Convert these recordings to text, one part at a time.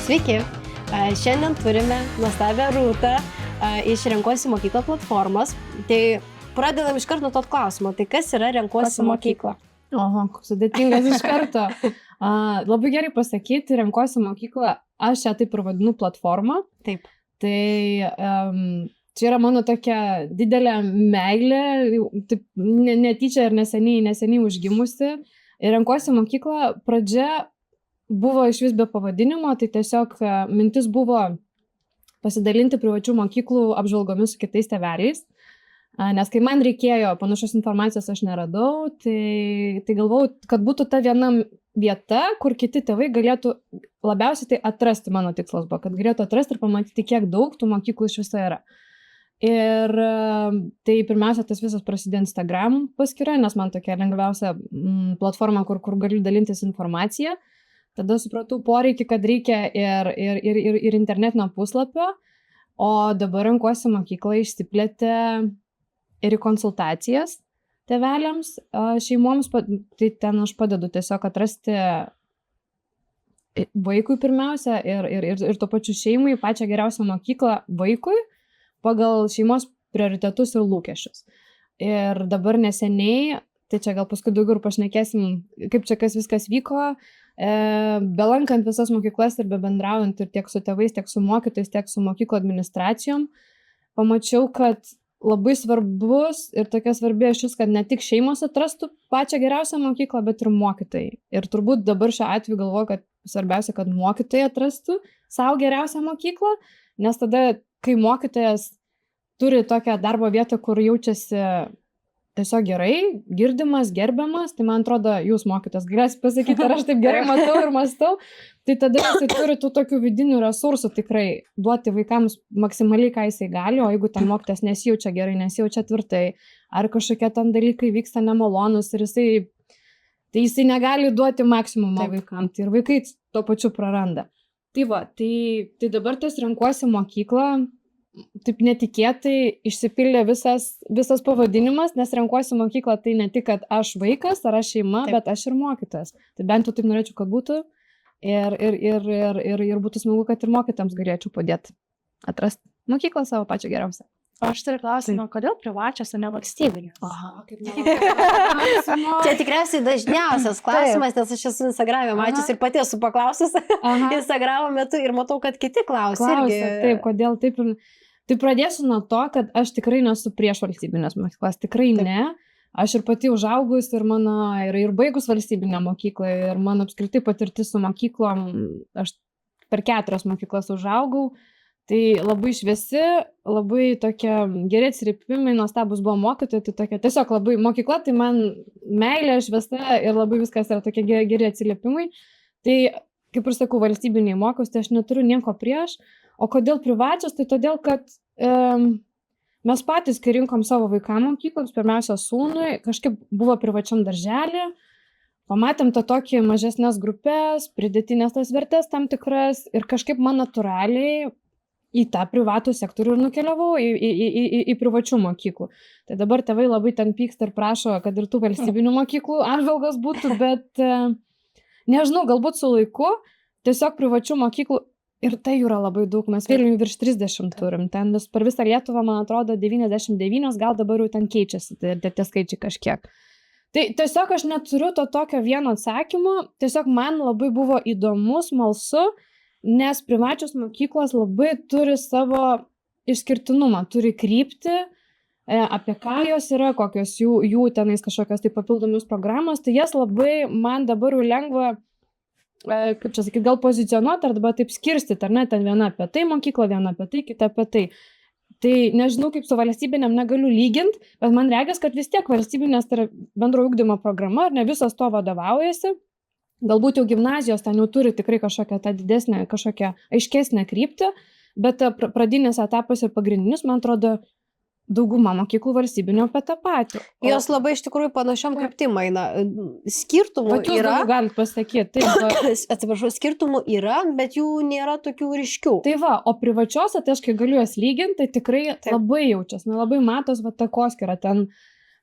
Sveiki, šiandien turime nuostabią Rūtą iš Renkuosi mokyklą platformos. Tai pradedam iš karto nuo to klausimo, tai kas yra Renkuosi mokykla? Oho, koks sudėtingas iš karto. Labai gerai pasakyti, Renkuosi mokyklą, aš ją taip ir vadinu platformą. Taip. Tai čia yra mano tokia didelė meilė, taip, netyčia ir neseniai užgimusi. Ir Renkuosi mokyklą pradžia buvo iš vis be pavadinimo, tai tiesiog mintis buvo pasidalinti privačių mokyklų apžvalgomis su kitais tėveliais. Nes kai man reikėjo panašios informacijos, aš neradau, tai galvojau, kad būtų ta viena vieta, kur kiti tėvai galėtų labiausiai tai atrasti, mano tikslas buvo, kad galėtų atrasti ir pamatyti, kiek daug tų mokyklų iš viso yra. Ir tai pirmiausia, tas visas prasidėjo Instagram paskyra, nes man tokia lengviausia platforma, kur galiu dalintis informaciją. Tada supratau poreikį, kad reikia ir internetinio puslapio, o dabar Renkuosi mokyklą išsiplėtė ir į konsultacijas tėveliams, šeimoms, tai ten aš padedu tiesiog atrasti vaikui pirmiausia ir tuo pačiu šeimai pačią geriausią mokyklą vaikui pagal šeimos prioritetus ir lūkesčius. Ir dabar neseniai, tai čia gal paskui daugiau ir pašnekėsim, kaip čia kas viskas vyko, belankant visas mokyklas ir bebendraujant ir tiek su tėvais, tiek su mokytojais, tiek su mokyklo administracijom, pamačiau, kad labai svarbus ir tokia svarbi ašis, kad ne tik šeimos atrastų pačią geriausią mokyklą, bet ir mokytojai. Ir turbūt dabar šiuo atveju galvoju, kad svarbiausia, kad mokytojai atrastų savo geriausią mokyklą, nes tada, kai mokytojas turi tokią darbo vietą, kur jaučiasi tiesiog gerai, girdimas, gerbiamas, tai man atrodo, jūs mokytas galėsite pasakyti, ar aš taip gerai matau ir mąstau, tai tada jisai turi tų tokių vidinių resursų tikrai duoti vaikams maksimaliai, ką jisai gali, o jeigu ten mokytas nesijaučia gerai, nesijaučia tvirtai, ar kažkokie ten dalykai vyksta nemalonus ir jisai negali duoti maksimumo vaikams, tai ir vaikai tuo pačiu praranda. Tai va, tai dabar tas Renkuosi mokyklą, taip netikėtai išsipildė visas pavadinimas, nes Renkuosi mokyklą tai ne tik, kad aš vaikas ar aš šeima, taip, bet aš ir mokytas. Tai bent jau taip norėčiau, kad būtų ir būtų smagu, kad ir mokytams galėčiau padėti atrasti mokyklą savo pačią geriausią. Aš turiu klausimą, kodėl privačios, o ne valstybinės? Aha, kaip klausimą. Čia tikriausiai dažniausias klausimas, nes aš esu Instagram'e mačius ir pati esu paklausus Instagram'o metu ir matau, kad kiti klausia. Taip, kodėl taip. Tai pradėsiu nuo to, kad aš tikrai nesu prieš valstybinės mokyklas, tikrai ne. Aš ir pati užaugus ir baigus valstybinę mokyklą ir mano apskritai patirtis su mokyklom, aš per 4 mokyklas užaugau, tai labai šviesi, labai tokie geri atsiliepimai, nuostabus buvo mokytojai, tai tokia tiesiog labai mokykla, tai man meilė, šviesa ir labai viskas yra tokie geri atsiliepimai. Tai, kaip ir sakau, valstybiniai mokiausi, tai aš neturiu nieko prieš. O kodėl privačios? Tai todėl, kad mes patys, kai rinkom savo vaikam mokykloms, pirmiausia sūnui, kažkaip buvo privačiam darželį, pamatėm tą tokį mažesnės grupės, pridėtinės tas vertės tam tikras ir kažkaip man natūraliai į tą privatų sektorių ir nukeliavau į privačių mokyklų. Tai dabar tėvai labai ten pyksta ir prašo, kad ir tų valstybinių mokyklų apžvalgos būtų, bet nežinau, galbūt su laiku tiesiog privačių mokyklų. Ir tai yra labai daug, mes Vilniuje virš 30 turim, ten per visą Lietuvą, man atrodo, 99, gal dabar jau ten keičiasi, tie skaičiai kažkiek. Tai tiesiog aš neturiu to tokio vieno atsakymo, tiesiog man labai buvo įdomu, smalsu, nes privačios mokyklos labai turi savo išskirtinumą, turi kryptį, apie ką jos yra, kokios jų tenais kažkokios tai papildomus programos, tai jas labai man dabar jau lengva, kaip čia sakyti, gal pozicionuoti arba taip skirstyti, ar ne, ten viena apie tai mokykla, viena apie tai, kita apie tai. Tai nežinau, kaip su valstybinėm negaliu lyginti, bet man regis, kad vis tiek valstybinės tai yra bendro ugdymo programa, ar ne visos to vadovaujasi. Galbūt jau gimnazijos ten jau turi tikrai kažkokią tą didesnę, kažkokią aiškesnę kryptį, bet pradinis etapas ir pagrindinis, man atrodo, dauguma mokyklų valstybinio apie tą patį. Jos labai iš tikrųjų panašiom kryptim eina. Skirtumų yra. Galit pasakyti. Atsiprašau, skirtumų yra, bet jų nėra tokių ryškių. Tai va, o privačiose, tai aš kai galiu jas lyginti, tai tikrai labai jaučiasi, labai matos va takoskira ten.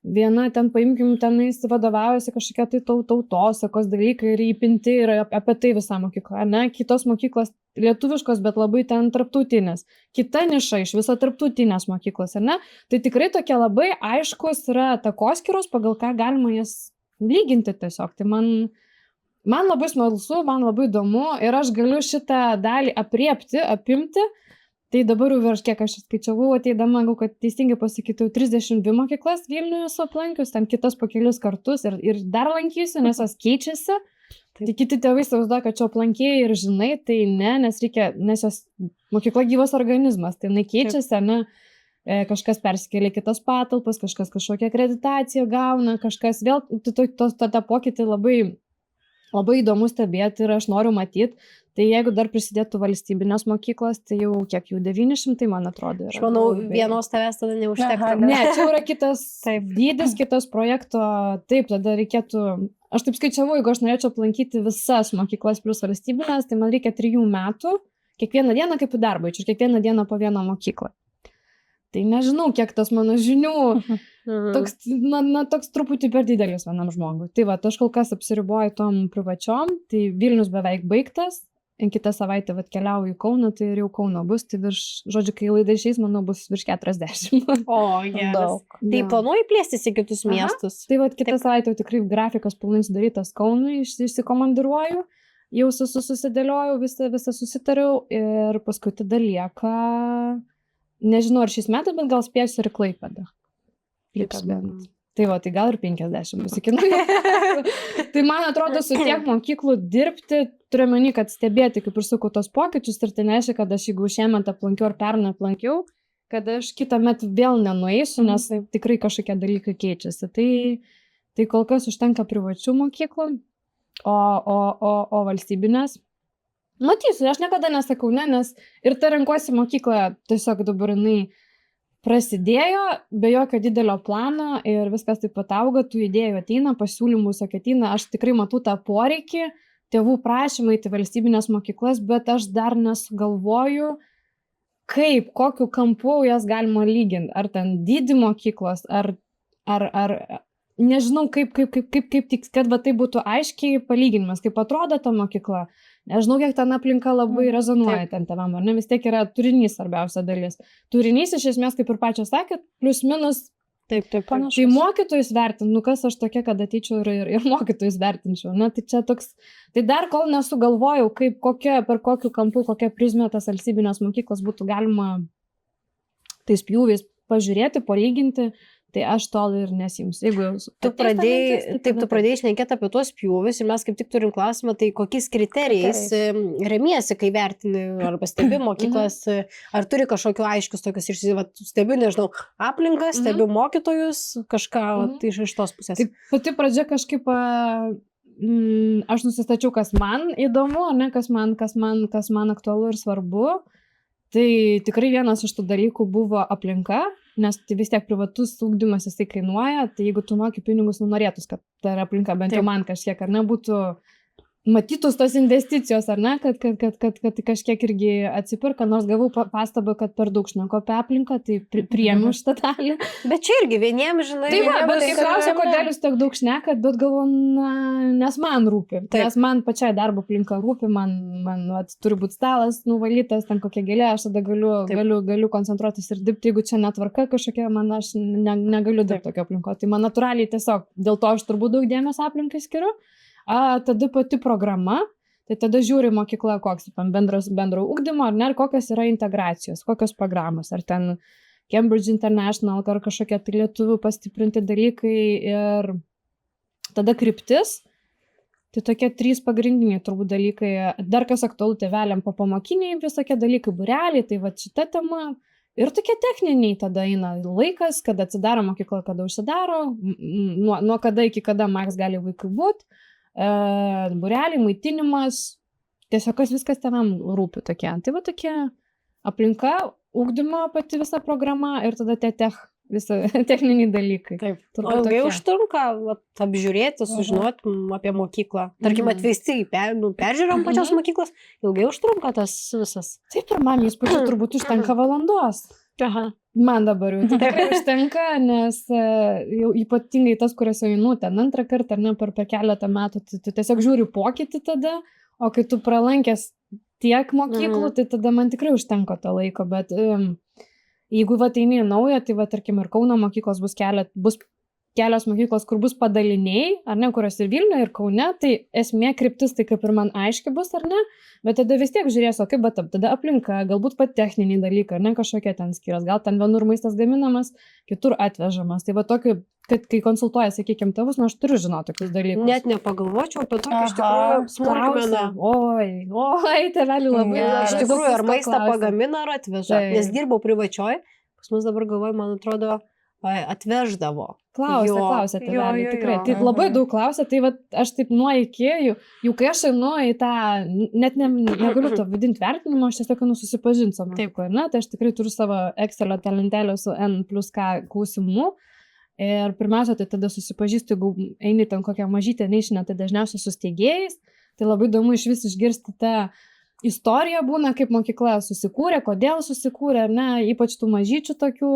Viena ten, paimkim, tenais vadovaujasi kažkokia tai tautosakos dalykai ir įpinti ir apie tai visą mokyklą, ne? Kitos mokyklos lietuviškos, bet labai ten tarptautinės. Kita niša iš viso tarptautinės mokyklos, ne? Tai tikrai tokie labai aiškus yra takoskyros, pagal ką galima jas lyginti tiesiog. Tai man labai smalsu, man labai įdomu ir aš galiu šitą dalį apimti. Tai dabar jau virš kiek aš skaičiavau, ateidama, kad teisingai pasakytų, 32 mokyklas Vilniuje esu aplankius, ten kitas po kelius kartus ir dar lankysiu, nes jos keičiasi. Tai kiti tėvai įsivaizduoja, kad čia aplankėjai ir žinai, tai ne, nes jos mokykla gyvas organizmas, tai jinai keičiasi, ne, kažkas persikėlė kitas patalpas, kažkas kažkokią akreditaciją gauna, kažkas vėl, tą pokytį labai įdomu stebėti ir aš noriu matyti. Tai jeigu dar prisidėtų valstybinės mokyklos, tai jau kiek jau 900, man atrodo. Aš manau, vienos tavęs tada neužtektų. Ne, čia yra kitas dydis, kitas projekto. Taip, tada reikėtų, aš taip skaičiavau, jeigu aš norėčiau aplankyti visas mokyklas plus valstybinės, tai man reikia 3 metų, kiekvieną dieną kaip į darbą, ir kiekvieną dieną po vieną mokyklą. Tai nežinau, kiek tas mano žinių, toks truputį per didelis vienam žmogui. Tai va, aš kol kas apsiriboju tom privačiom, tai Vilnius beveik baigtas, kitą savaitę keliauju į Kauną, tai ir jau Kauno bus, tai žodžiu, kai laida išeis, manau, bus virš 40. O, geras. Tai planuoji plėstis į kitus miestus? Tai va, kitą savaitę tikrai grafikas pilnai sudarytas Kaunui, išsikomandiruoju, jau susidėliojau, visą susitariau ir paskui tada lieka... Nežinau, ar šiais metais, bet gal spėsiu ir Klaipėdą. Tai va, tai gal ir 50 bus iki naujų. Tai man atrodo, su tiek mokyklų dirbti, turiu meni, kad stebėti, kaip ir sakau, tos pokyčius, ir tai nereiškia, kad aš jeigu šiemet aplankiau ar pernai aplankiau, kad aš kitą metą vėl nenueisiu, nes tikrai kažkokie dalykai keičiasi. Tai kol kas užtenka privačių mokyklų, o valstybinės. Matysiu, aš niekada nesakau, ne, nes ir ta renkuosi mokykla tiesiog dabar jinai prasidėjo, be jokio didelio plano ir viskas taip pat auga, tų idėjų ateina, pasiūlymų ateina, aš tikrai matau tą poreikį, tėvų prašymai, tai valstybinės mokyklas, bet aš dar nesugalvoju, kaip, kokiu kampu jas galima lyginti, ar ten dydį mokyklos, ar nežinau, kaip tik, kad va tai būtų aiškiai palyginimas, kaip atrodo ta mokykla. Nežinau, kiek ten aplinka labai rezonuoja ten tėvam, ar ne, vis tiek yra turinys svarbiausia dalis. Turinys iš esmės, kaip ir pačios sakėt, plius minus, taip, panašus. Tai mokytojus vertint, kas aš tokia, kad ateičiau ir mokytojus vertinčiau. Na, tai čia toks, tai dar kol nesugalvojau, per kokiu kampu, kokią prizmę tas valstybinės mokyklos būtų galima tais pjūviais pažiūrėti, palyginti. Tai aš tol ir nesimsiu. Tu pradėjai šnekėti apie tuos pjūvius ir mes kaip tik turim klausimą, tai kokiais kriterijais remiesi, kai vertini arba stebi mokyklas, ar turi kažkokiu aiškius tokius stebiu, nežinau, aplinką, stebiu mokytojus, kažką iš tos pusės. Tai pati pradžia kažkaip, aš nusistačiau, kas man įdomu, ne, kas man aktualu ir svarbu. Tai tikrai vienas iš tų dalykų buvo aplinka, nes tai vis tiek privatus ūkdymas jisai kainuoja, tai jeigu tu moki pinigus, norėtus, kad ta aplinka bent jau man kažkiek, ar ne, būtų matytus tos investicijos, ar ne, kad kažkiek irgi atsipirka, nors gavau pastabą, kad per daug šneku apie aplinką, tai priėmiau šitą dalį. Bet čia irgi vieniems, žinai, tai va, bet kai klausia, kodėl jūs tiek daug šnekat, bet galvoju, nes man rūpi, nes man pačiai darbo aplinka rūpi, man turi būti stalas nuvalytas, ten kokia gėlė, aš tada galiu koncentruotis ir dirbti, jeigu čia netvarka kažkokia, aš negaliu dirbti tokio aplinko, tai man natūraliai tiesiog, dėl to aš turbūt daug dėmesio aplinkai skiriu. Tada pati programa, tai tada žiūri mokykla, koks bendro ugdymo, ar ne, ir kokios yra integracijos, kokios programos, ar ten Cambridge International, ar kažkokie tai lietuvių pastiprinti dalykai ir tada kryptis, tai tokie 3 pagrindiniai turbūt dalykai, dar kas aktualu tėveliam popamokiniai visokie dalykai, būreliai, tai va šita tema. Ir tokie techniniai tada eina laikas, kada atsidaro mokykla, kada užsidaro, nuo kada iki kada maks gali vaikai būti. Būreliai, maitinimas, tiesiog viskas tėvam rūpi tokie. Tai va tokia aplinka, ugdymo pati visa programa ir tada visi techniniai dalykai. Taip. Ilgai užtrunka apžiūrėti, sužinoti apie mokyklą. Tarkim, atvesti į peržiūrom pačios mokyklos, ilgai užtrunka tas visas. Taip, pirmam įspūdžiu turbūt užtenka valandos. Aha. Man dabar jau tai tikrai užtenka, nes jau ypatingai tas, kurias jau einu ten antrą kartą ar ne per keletą metų, tu tiesiog žiūri pokytį tada, o kai tu pralankęs tiek mokyklų, tai tada man tikrai užtenka to laiko, bet jeigu va eini į naują, tai va tarkim ir Kauno mokyklos bus kelios mokyklos, kur bus padaliniai, ar ne, kurios ir Vilniuje, ir Kaune, tai esmė kryptis tai kaip ir man aiški bus, ar ne, bet tada vis tiek žiūrėsiu, kaip tada aplinka, galbūt pat techniniai dalykai, ar ne, kažkokie ten skyrios, gal ten vienur maistas gaminamas, kitur atvežamas, tai va tokį, kad kai konsultuoja, sakykime, tėvus, aš turiu žinoti tokius dalykus. Net nepagalvočiau apie tokį iš tikrųjų smulkmeną. Oi, tėvelių labai. Iš tikrųjų, ar maistą pagamina, ar atveža. Nes dirbau privačioj, pas mus dabar galvoju, man atrodo, atveždavo. Klausia tėvelių, tikrai. Tai labai daug klausia, tai va, aš taip nuo iki, jau kai aš einu į tą, net negaliu to vadinti vertinimo, aš tiesiog susipažinti savo mokykloje, ne, tai aš tikrai turiu savo Excelio lentelę su N+K klausimų. Ir pirmiausia, tai tada susipažįstu, jeigu eini ten kokią mažytę neišinę, tai dažniausiai su steigėjais, tai labai įdomu iš vis išgirsti tą istoriją būna, kaip mokykla susikūrė, kodėl susikūrė, ar ne, ypač tų mažyčių tokių,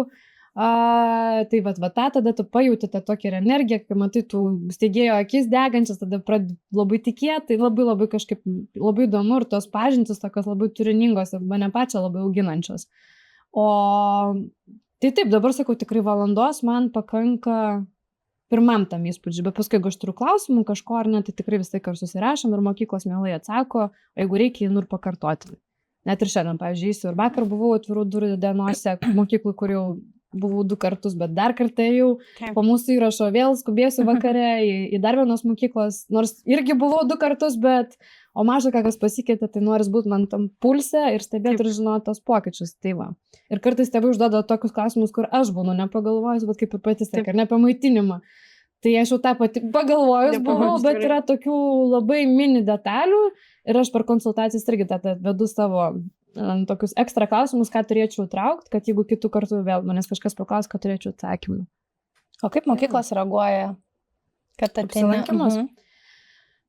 tai va tada tu pajauti tą tokią energiją, kai matai tų steigėjo akis degančias, tada pradedi labai tikėti, tai labai kažkaip labai įdomu ir tos pažintis tokios labai turiningos ir mane pačią labai auginančios. O tai taip, dabar sakau, tikrai valandos man pakanka pirmam tam įspūdžiui, bet paskui, jeigu aš turiu klausimų kažko ar ne, tai tikrai visai kar susirašom ir mokyklos mielai atsako, o jeigu reikia, ir pakartoti. Net ir šiandien, pavyzdžiui, ir vakar buvau atvirų durų dienose mokyklų, kur jau buvau 2 kartus, bet dar kartą jau po mūsų įrašo vėl skubėsiu vakare į dar vienos mokyklos, nors irgi buvau 2 kartus, bet o maža kas pasikeitė, tai noris būti man tam pulse ir stebėti ir žinoti tos pokyčius. Tai va. Ir kartais tėvai užduoda tokius klausimus, kur aš būnu nepagalvojus, bet kaip ir patys sakė, ar ne apie maitinimą. Tai aš jau tą pati pagalvojus buvau, bet yra tokių labai mini detalių ir aš per konsultacijas irgi vedu savo tokius ekstra klausimus, ką turėčiau traukti, kad jeigu kitų kartų vėl manęs kažkas paklaus, kad turėčiau atsakymą. O kaip mokyklos reaguoja, kad apsilankymus?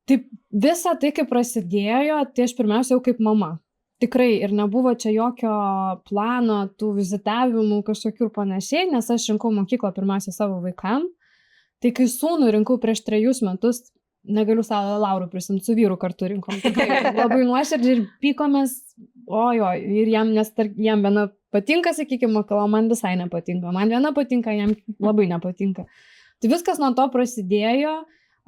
Tai visa tai, kaip prasidėjo, tai aš pirmiausia jau kaip mama. Tikrai ir nebuvo čia jokio plano, tų vizitavimų kažkokių ir panašiai, nes aš rinkau mokyklą pirmiausia savo vaikam. Tai kai sūnų rinkau prieš 3 metus, negaliu savo laurų prisimti, su vyru kartu rinkom. Tikrai labai nuoširdžiai ir pykomės, ir jam, nes jam viena patinka, sakykime, mokykla, man visai nepatinka. Man viena patinka, jam labai nepatinka. Tai viskas nuo to prasidėjo.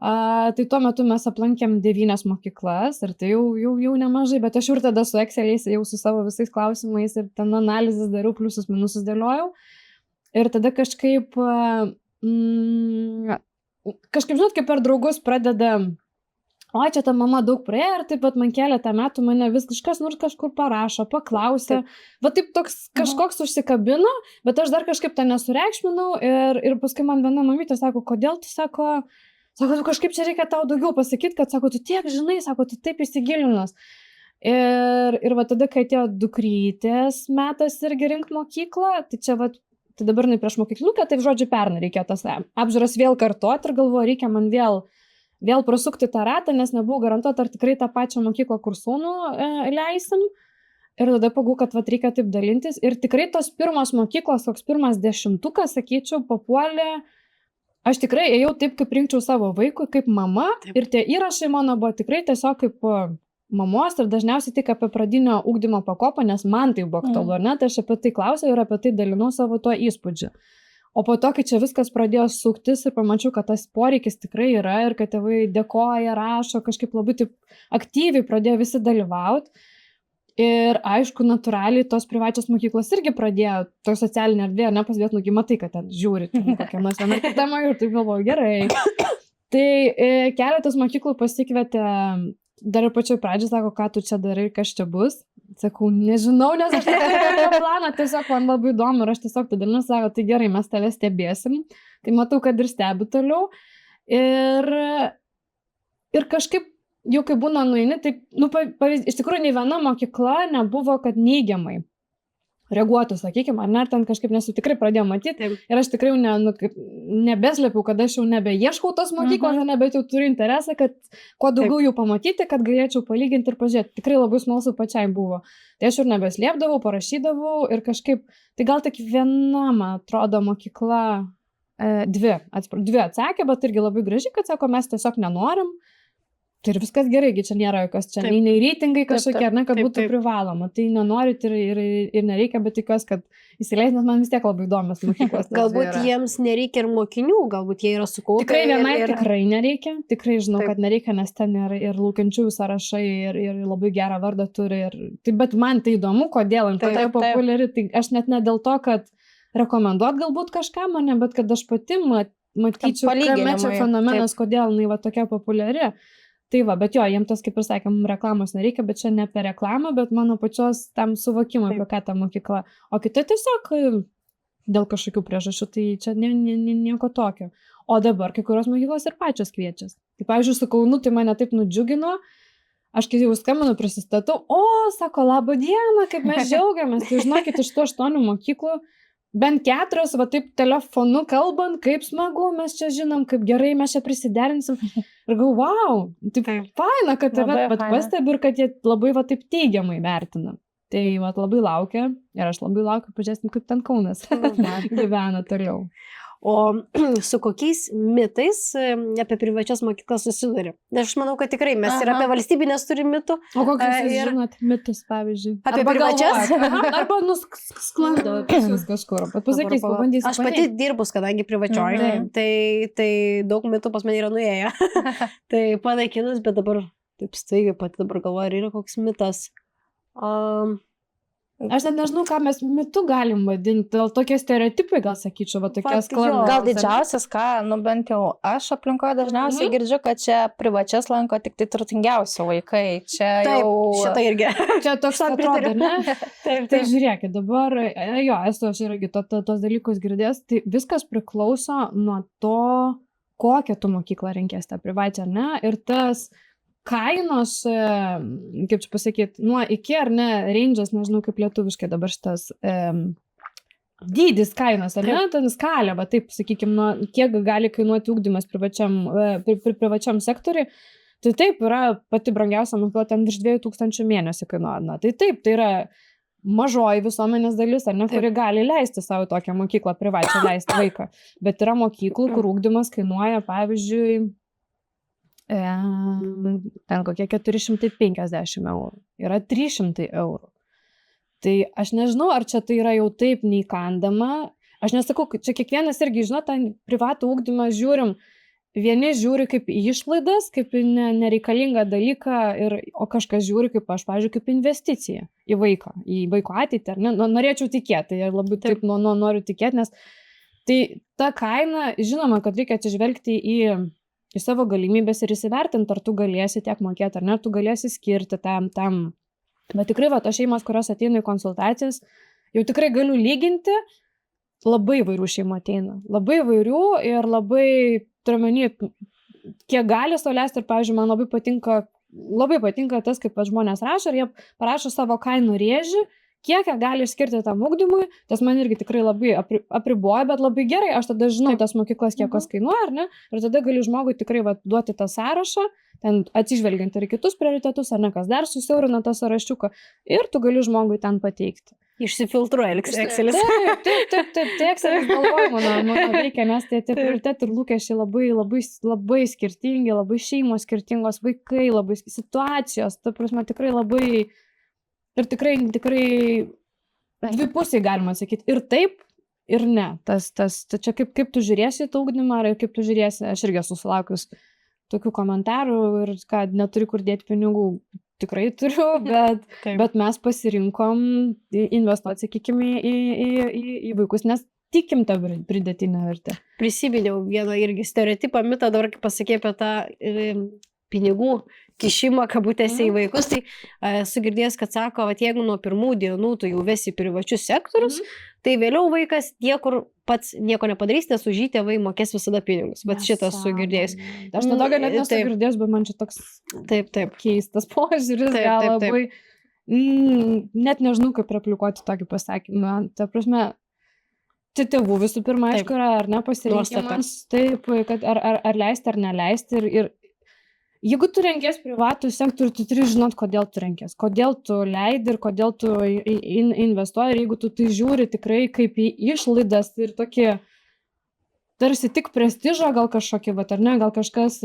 Tai tuo metu mes aplankėm 9 mokyklas ir tai jau nemažai, bet aš ir tada su Exceliais, jau su savo visais klausimais ir ten analizės dariau, pliusus, minusus dėliojau. Ir tada kažkaip, žinot, kaip per draugus pradeda, čia ta mama daug praėjo ir taip pat man keletą metų mane vis kažkas nors kažkur parašo, paklausė. Va taip toks kažkoks užsikabino, bet aš dar kažkaip tą nesureikšminau ir paskui man viena mamytė sako, kodėl tu sako, tu kažkaip čia reikia tau daugiau pasakyti, kad sako, tu tiek žinai, sako, tu taip įsigilinas. Ir va tada, kai atėjo dukrytės metas irgi rinkti mokyklą, tai čia va, tai dabar prieš mokykliuką, taip žodžiu pernai reikėjo tas apžiūras vėl kartuoti ir galvoju, reikia man vėl prasukti tą ratą, nes nebuvau garantuota, ar tikrai tą pačią mokyklą, kur sūnų leisim. Ir tada pagau, kad va, reikia taip dalintis. Ir tikrai tos pirmos mokyklos, toks pirmas 10, sakyčiau, papuolė. Aš tikrai ėjau taip, kaip rinkčiau savo vaikui, kaip mama. Taip. Ir tie įrašai mano buvo tikrai tiesiog kaip mamos ir dažniausiai tik apie pradinio ugdymo pakopą, nes man tai buvo aktualu, ar ne? Tai aš apie tai klausiau ir apie tai dalinau savo tuo įspūdžiu. O po to, kai čia viskas pradėjo suktis ir pamačiau, kad tas poreikis tikrai yra ir kad tėvai dėkoja, rašo, kažkaip labai taip aktyviai pradėjo visi dalyvauti. Ir aišku, natūraliai tos privačios mokyklos irgi pradėjo to socialinę erdvę, nepasvėt, matai, kad ten žiūri, kokią nors vieną temą ir taip galvoju, gerai. Tai keletas mokyklų pasikvietė, dar ir pačioj pradžioj sako, ką tu čia darai, kas čia bus. Sakau, nežinau, nes aš neturiu planą, tiesiog man labai įdomu ir aš tiesiog tada nesako, tai gerai, mes tave stebėsim. Tai matau, kad ir stebiu toliau. Ir kažkaip jau kai būna nueini, tai, iš tikrųjų, nei viena mokykla nebuvo, kad neigiamai reaguotų, sakykime, ar ne, ten kažkaip nesu tikrai pradėjau matyti. Taip. Ir aš tikrai nebeslėpiau, kad aš jau nebeieškau tos mokyklos, bet jau turiu interesą, kad kuo daugiau jų pamatyti, kad galėčiau palyginti ir pažiūrėti. Tikrai labai smalsu pačiai buvo. Tai aš ir nebeslėpdavau, parašydavau ir kažkaip, tai gal tik viena, man atrodo, mokykla, dvi atsakė, bet irgi labai graži, kad sako, mes tiesiog nenorim. Tai ir viskas gerai, čia nėra jokios čia nei reitingai kažkokie, ar ne, kad būtų privaloma. Tai nenorit ir nereikia, bet tikiuosi, kad įsileis, nes man vis tiek labai įdomios mokyklos. Galbūt jiems nereikia ir mokinių, galbūt jie yra sukaupę. Tikrai vienai tikrai nereikia, tikrai žinau, kad nereikia, nes ten ir laukiančiųjų sąrašai ir labai gerą vardą turi. Bet man tai įdomu, kodėl tokia populiari. Tai aš net ne dėl to, kad rekomenduot galbūt kažką mane, bet kad aš pati matyčiau, kame čia fenomenas, kodėl jinai va tokia populiari. Tai va, bet jo, jiems tas, kaip ir sakėm, reklamos nereikia, bet čia ne apie reklamą, bet mano pačios tam suvokimą, apie ką ta mokykla. O kita tiesiog dėl kažkokių priežasčių, tai čia nieko tokio. O dabar kai kurios mokyklos ir pačios kviečias. Tai pavyzdžiui, su Kaunu, tai mane taip nudžiugino, aš kai jau skambinu, prisistatau, sako, laba diena, kaip mes džiaugiamės, tai žinokit, iš tų 8 mokyklų, bent 4, va taip telefonu kalbant, kaip smagu, mes čia žinom, kaip gerai mes čia prisiderinsim. Ir galvoju, wow, taip faina, kad tave pastebi ir kad jie labai va taip teigiamai vertina. Tai va labai laukia ir aš labai laukiu, pažiūrėsim, kaip ten Kaunas gyvena toliau. O su kokiais mitais apie privačias mokyklas susiduri? Aš manau, kad tikrai mes ir apie valstybinės turim mitų. O kokius jūs žinot mitus, pavyzdžiui? Apie privačias? Arba sklando jūs kažkur. Pasakys, pabandysiu. Aš pati dirbus, kadangi privačioji, tai daug mitų pas mane yra nuėję. Tai panaikinus, bet dabar taip staigiai pati dabar galvoju, ar yra koks mitas. Aš net nežinau, ką mes mitu galim vadinti, dėl tokie stereotipai, gal sakyčiau, va tokie sklandūs. Gal didžiausias, ką, bent jau aš aplinkoje dažniausiai girdžiu, kad čia privačias lanko tik tai turtingiausi vaikai. Čia taip, jau... šitą irgi. Čia toks atrodo, ne? Taip. Tai žiūrėkit, dabar, aš irgi tos dalykus girdės, tai viskas priklauso nuo to, kokią tu mokyklą renkės, tą privačią, ne? Ir tas kainos, kaip čia pasakyti, nuo iki ar ne, range'as, nežinau kaip lietuviškai dabar šitas dydis kainos, ar ne, ten skalė, va taip, sakykime, kiek gali kainuoti ugdymas privačiam sektoriui, tai taip yra pati brangiausia mokykla, ten virš 2000 mėnesį kainuoja. Tai taip, tai yra mažoji visuomenės dalis, ar ne, kuri gali leisti savo tokią mokyklą privačią leisti vaiką. Bet yra mokyklų, kur ugdymas kainuoja, pavyzdžiui, ten kokie 450 eurų. Yra 300 eurų. Tai aš nežinau, ar čia tai yra jau taip neįkandama. Aš nesakau, čia kiekvienas irgi, žinot, tą privatų ugdymą žiūrim. Vieni žiūri kaip į išlaidas, kaip į nereikalingą dalyką, o kažkas žiūri kaip aš, pavyzdžiui, kaip investiciją į vaiką, į vaiko ateitį. Norėčiau tikėti, labai taip noriu tikėti, nes tai ta kaina, žinoma, kad reikia atsižvelgti į savo galimybės ir įsivertinti, ar tu galėsi tiek mokėti, ar ne, tu galėsi skirti tam. Bet tikrai, va, tos šeimos, kurios ateina į konsultacijas, jau tikrai galiu lyginti, labai įvairių šeimų ateina. Labai įvairių ir labai, turiu menį, kiek gali sau leisti ir, pavyzdžiui, man labai patinka tas, kaip žmonės rašo, ir jie parašo savo kainų rėžį, kiek gali skirti tam ugdymui, tas man irgi tikrai labai apriboja, bet labai gerai, aš tada žinau tas mokyklas, kiek kas kainuoja, ar ne, ir tada gali žmogui tikrai duoti tą sąrašą, ten atsižvelgiant ir kitus prioritetus, ar ne, kas dar susiaurina tą sąrašiuką, ir tu gali žmogui ten pateikti. Išsifiltruoja Excelis. Taip, Excelis galvoja, mano veikia, nes tie prioritetai ir lūkesčiai labai skirtingi, labai šeimos skirtingos, vaikai, labai situacijos, ta prasme tikrai labai... Ir tikrai dvipusiai galima sakyti. Ir taip, ir ne. Čia kaip tu žiūrėsi į tą ugdymą, ir kaip tu žiūrėsi, aš irgi susilaukius tokių komentarų, ir kad neturi kur dėti pinigų. Tikrai turiu, bet mes pasirinkom investuoti, sakykime, į vaikus, nes tikim tą pridėtinę vertę. Prisiminiau vieną irgi stereotipą, mitą, dabar kaip pasakė apie tą pinigų kišimą kabutėse į vaikus, tai esu girdėjęs, kad sako, kad jeigu nuo pirmų dienų tu jau vesi privačius sektorius, tai vėliau vaikas kur pats nieko nepadarys, nes už jį tėvai mokės visada pinigus. Bet šitas esu girdėjęs. Aš tada net nesu girdėjęs, bet man čia toks keistas požiūris, gal labai... net nežinau, kaip replikuoti tokį pasakymą. Ta prasme, čia tėvų visų pirma, aišku, yra, ar ne, pasirinkimas, taip, kad ar leisti, ar neleisti. Ir jeigu tu renkies privatų sektorių, tu turi žinot, kodėl tu renkies, kodėl tu leidi ir kodėl tu investuoji. Ir jeigu tu tai žiūri tikrai kaip į išlaidas ir tokie tarsi tik prestižą gal kažkokį, ar ne, gal kažkas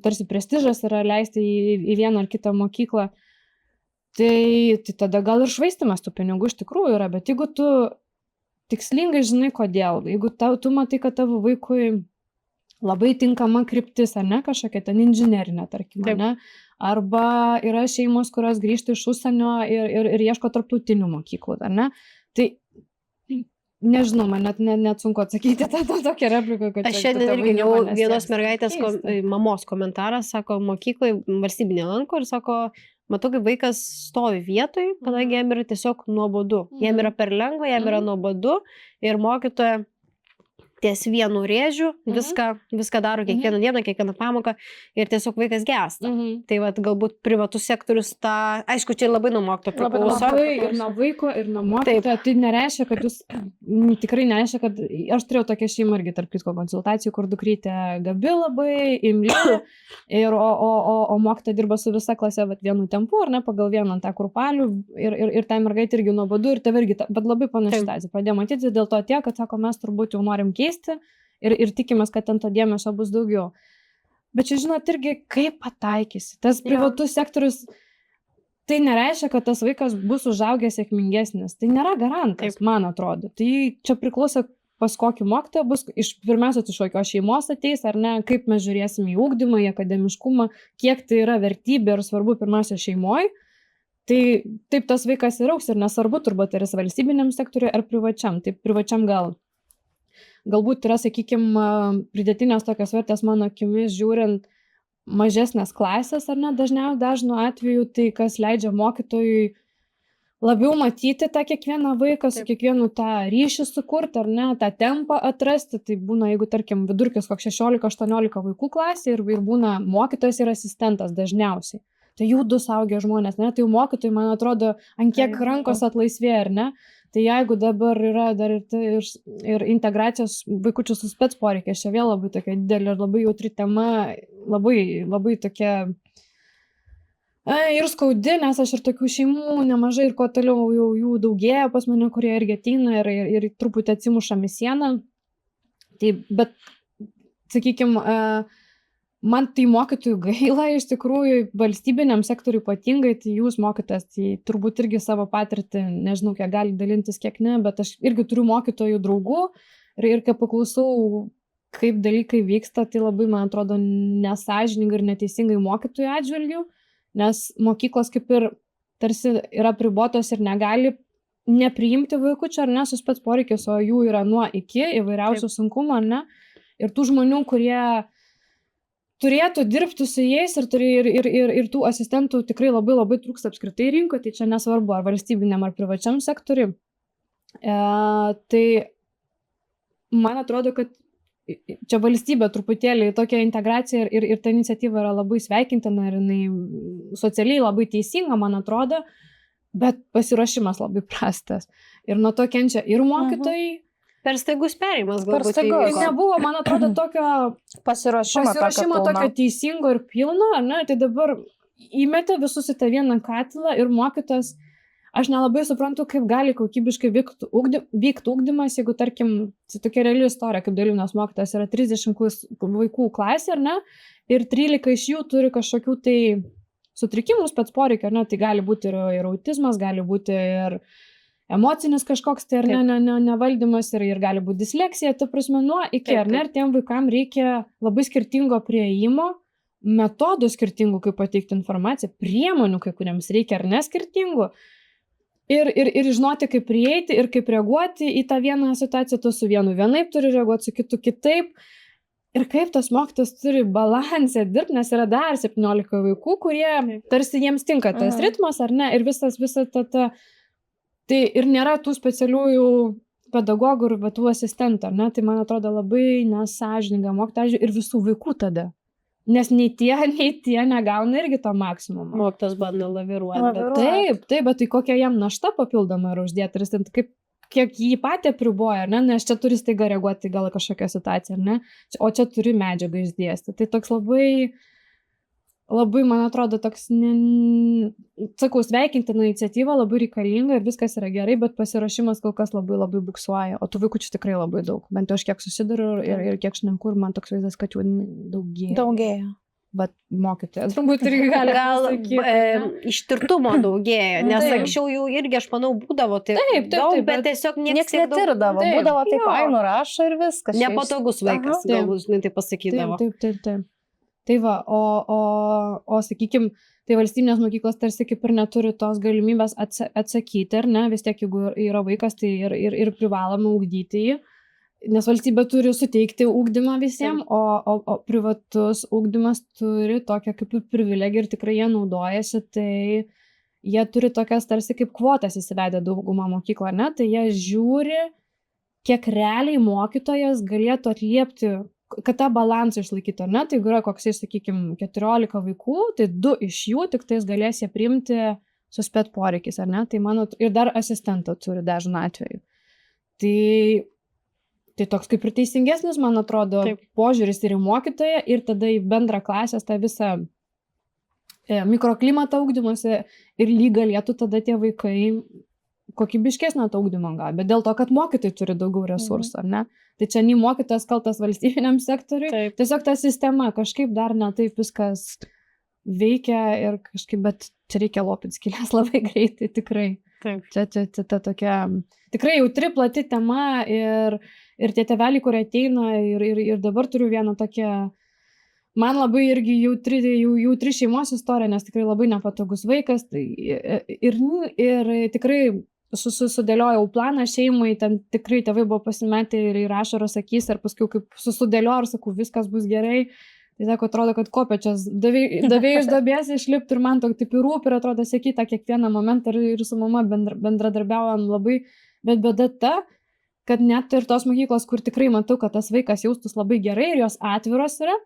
tarsi prestižas yra leisti į vieną ar kitą mokyklą, tai tada gal ir švaistimas tų pinigų iš tikrųjų yra, bet jeigu tu tikslingai žinai kodėl, jeigu tu matai, kad tavo vaikui labai tinkama kryptis, ar ne, kažkokia ten inžinerinė, tarkim, ne, arba yra šeimos, kurios grįžta iš užsienio ir ieško tarptautinių mokyklų, ar ne, tai nežinau, man net sunku atsakyti tą tokią repliką, kad aš šiandien irgi jau vienos mergaitės mamos komentaras, sako, mokyklai valstybinė lanko ir sako, matau, kaip vaikas stovi vietoj, kadangi jam yra tiesiog nuobodu. Jam yra per lengva, jam yra nuobodu ir mokytoja ties vienu rėžiu viską daro kiekvieną dieną, kiekvieną pamoką ir tiesiog vaikas gęsta. Tai vat, galbūt privatus sektorius tą, aišku, čia labai nuo mokytojo priklauso. Ir nuo vaiko, ir nuo mokytojo. Tai nereiškia, kad jūs, tikrai nereiškia, kad aš turėjau tokią šeimą irgi tarp kitko konsultacijų, kur dukrytė gabi labai, imli, o mokytoja dirba su visa klase, bet vienu tempu, ar ne, pagal vieną tą kurpalių ir tai mergaitė irgi nuobodu ir tave irgi, bet labai panaši situacija. Pradėjome matyti dėl to tiek, kad sako, mes turbūt jau norim keisti ir tikimės, kad ten to dėmesio bus daugiau. Bet čia, žinot, irgi kaip pataikysi. Tas privatus sektorius, tai nereiškia, kad tas vaikas bus užaugęs sėkmingesnis. Tai nėra garantas, man atrodo. Tai čia priklauso, pas kokį mokytoją bus, pirmiausia, iš kokios šeimos ateis, ar ne, kaip mes žiūrėsim į ugdymą, į akademiškumą, kiek tai yra vertybė ir svarbu pirmiausia šeimoje. Tai taip tas vaikas ir augs ir nesvarbu, turbūt ar jis valstybiniam sektoriui ar privačiam. Taip privačiam galbūt yra, sakykime, pridėtinės tokios vertės mano akimis žiūrint mažesnės klasės, ar ne, dažnu atveju, tai kas leidžia mokytojui labiau matyti tą kiekvieną vaiką, su kiekvienu tą ryšį sukurti, ar ne, tą tempą atrasti. Tai būna, jeigu, tarkim, vidurkis koks 16-18 vaikų klasė ir būna mokytojas ir asistentas dažniausiai. Tai jų du suaugę žmonės, ne, tai jau mokytojai, man atrodo, ant kiek rankos atlaisvėja, ar ne. Tai jeigu dabar yra dar ir integracijos vaikučių su spec poreikiais, čia vėl labai tokia didelė ir labai jautri tema, labai tokia ir skaudi, nes aš ir tokių šeimų nemažai ir kuo toliau jau jų daugėja pas mane, kurie irgi ateina ir truputį atsimušam į sieną. Tai, bet, sakykime, man tai mokytojų gaila, iš tikrųjų, valstybiniam sektoriui ypatingai, tai jūs mokytas, tai turbūt irgi savo patirtį, nežinau, kiek gali dalintis, kiek ne, bet aš irgi turiu mokytojų draugų ir kai paklausau, kaip dalykai vyksta, tai labai, man atrodo, nesąžiningai ir neteisingai mokytojų atžvilgių, nes mokyklos kaip ir tarsi yra pribotos ir negali nepriimti vaikučių, ar ne, su spec poreikiais, o jų yra nuo iki įvairiausių sunkumų, ar ne, ir tų žmonių, kurie turėtų dirbti su jais ir tų asistentų tikrai labai trūksta apskritai rinkoje, tai čia nesvarbu, ar valstybiniam, ar privačiam sektoriui. Tai man atrodo, kad čia valstybė truputėlį tokia integracija ir ta iniciatyva yra labai sveikintina ir jinai socialiai labai teisinga, man atrodo, bet pasiruošimas labai prastas. Ir nuo to kenčia ir mokytojai. Per staigus perėjimas galbūt. Tai nebuvo, man atrodo, tokio pasiruošimo tokio teisingo ir pilno, ne? Tai dabar įmetė visus į tą vieną katilą ir mokytas, aš nelabai suprantu, kaip gali kokybiškai vykti ugdymas, jeigu, tarkim, tai tokia reali istorija, kaip Dalinos mokytas yra 30 vaikų klasė, ar ne? Ir 13 iš jų turi kažkokių tai sutrikimų, spec poreikių, ar ne? Tai gali būti ir autizmas, gali būti ir emocinis kažkoks tai ar nevaldymas ir gali būti disleksija, ta prasme, nuo iki, ar ne, ir tiem vaikam reikia labai skirtingo prieimo, metodų skirtingų, kaip pateikti informaciją, priemonių, kai kuriems reikia ar ne skirtingų, ir žinoti, kaip prieiti ir kaip reaguoti į tą vieną situaciją, tu su vienu vienaip turi reaguoti, su kitu kitaip, ir kaip tas mokytas turi balansę dirbti, nes yra dar 17 vaikų, kurie tarsi jiems tinka tas ritmas, ar ne, ir visa ta tai ir nėra tų specialiųjų pedagogų ir tų asistentų, ar ne? Tai man atrodo labai nesąžininga mokytojų ir visų vaikų tada. Nes nei tie negauna irgi to maksimumo. Mokytas bando laviruoti. Taip, bet tai kokia jam našta papildoma yra uždėta, ir jis kaip kiek jį patį apriboja, ne? Nes čia turi staiga reaguoti gal kažkokią situaciją, ne? O čia turi medžiagą išdėsti. Tai toks labai, man atrodo, toks, sakau, sveikintina iniciatyva, labai reikalinga ir viskas yra gerai, bet pasiruošimas kol kas labai buksuoja. O tų vaikučių tikrai labai daug. Bent jau aš kiek susiduriu ir kiek šneku, ir man toks vaizdas, kad jų daugėja. Bet mokytoja, turbūt irgi gali ištirtumo daugėjo, nes anksčiau jų irgi, aš manau, būdavo taip, bet tiesiog nieks netirdavo, būdavo taip, nurašo ir viskas. Nepatogus vaikas, galbūt, žinai, tai pasakydavo. Taip. Tai va, o sakykime, tai valstybinės mokyklos tarsi kaip ir neturi tos galimybės atsakyti, ar ne, vis tiek, jeigu yra vaikas, tai ir privaloma ugdyti jį. Nes valstybė turi suteikti ugdymą visiems, o privatus ugdymas turi tokią kaip ir privilegiją ir tikrai jie naudojasi, tai jie turi tokias tarsi kaip kvotas įsivedę daugumą mokyklą, ne? Tai jie žiūri, kiek realiai mokytojas galėtų atliepti, kad tą balansą išlaikyti, ne? Tai jeigu yra koksai, sakykime, 14 vaikų, tai 2 iš jų tik tais galės jie priimti su spec poreikiais, ar ne? Tai mano, ir dar asistentą turi dažnu atveju. Tai toks kaip ir teisingesnis, man atrodo, požiūris ir į mokytoją, ir tada į bendrą klasės tą visą mikroklimatą ugdymuose, ir lyg galėtų tada tie vaikai kokybiškesnio to ugdymo gauti. Bet dėl to, kad mokytojai turi daugiau resursų, ar ne? Tai čia nei mokytojas kaltas valstybiniam sektoriui, tiesiog ta sistema kažkaip dar ne taip viskas veikia ir kažkaip, bet čia reikia lopyti skylės labai greitai, tikrai. Čia ta tokia tikrai jautri, plati tema ir tie tėveliai, kurie ateina ir dabar turiu vieną tokią, man labai irgi jautri šeimos istorija, nes tikrai labai nepatogus vaikas ir tikrai sudėliojau planą šeimai, ten tikrai tėvai buvo pasimetę ir ašaros akys, ir paskui kaip sudėliojau ir sakau, viskas bus gerai. Tai sako, atrodo, kad kopečias davėjai iš duobės išlipti ir man taip ir rūpi, ir atrodo, sėkyta kiekvieną momentą ir su mama bendradarbiaujam labai, bet bėda ta, kad net ir tos mokyklos, kur tikrai matau, kad tas vaikas jaustus labai gerai ir jos atviros yra,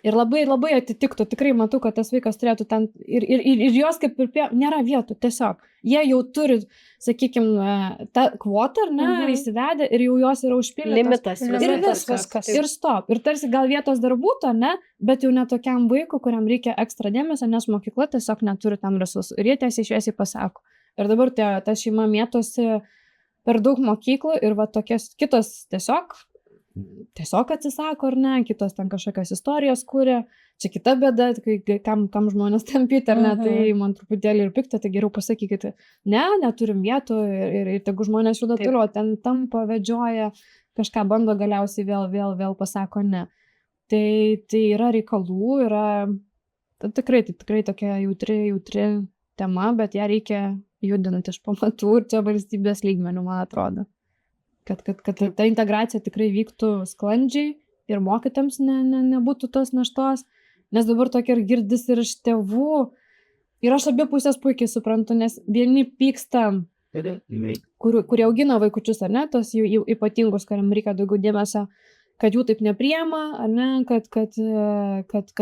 ir labai atitiktų, tikrai matau, kad tas vaikas turėtų ten, ir jos kaip ir nėra vietų, tiesiog. Jie jau turi, sakykime, tą kvotą, ar ne, įsivedę, ir jau jos yra užpildytos. Limitas. Ir viskas. Ir stop. Ir tarsi gal vietos dar būtų, ne, bet jau netokiam vaikui, kuriam reikia ekstra dėmesio, nes mokykla tiesiog neturi tam resursų. Ir jie tiesiai šviesiai pasako. Ir dabar ta šeima mėtosi per daug mokyklų, ir va tokias kitos tiesiog atsisako, ar ne, kitos ten kažkokias istorijas kuria, čia kita bėda, kam žmonės tampyti, ar ne, tai man truputėlį ir pikta, tai geriau pasakykite, neturim vietų, ir tegu žmonės juda toliau, ten tampa, vedžioja, kažką bando, galiausiai vėl pasako ne. Tai yra reikalų, tikrai tokia jautri tema, bet ją reikia judinti iš pamatų, ir čia valstybės lygmenių, man atrodo. Kad ta integracija tikrai vyktų sklandžiai ir mokytams nebūtų tos naštos, nes dabar tokia ir girdis ir iš tėvų, ir aš abi pusės puikiai suprantu, nes vieni pyksta, kurie augina vaikučius, ar ne, tos jau ypatingus, kuriam reikia daugiau dėmesio, kad jų taip nepriema, ar ne, kad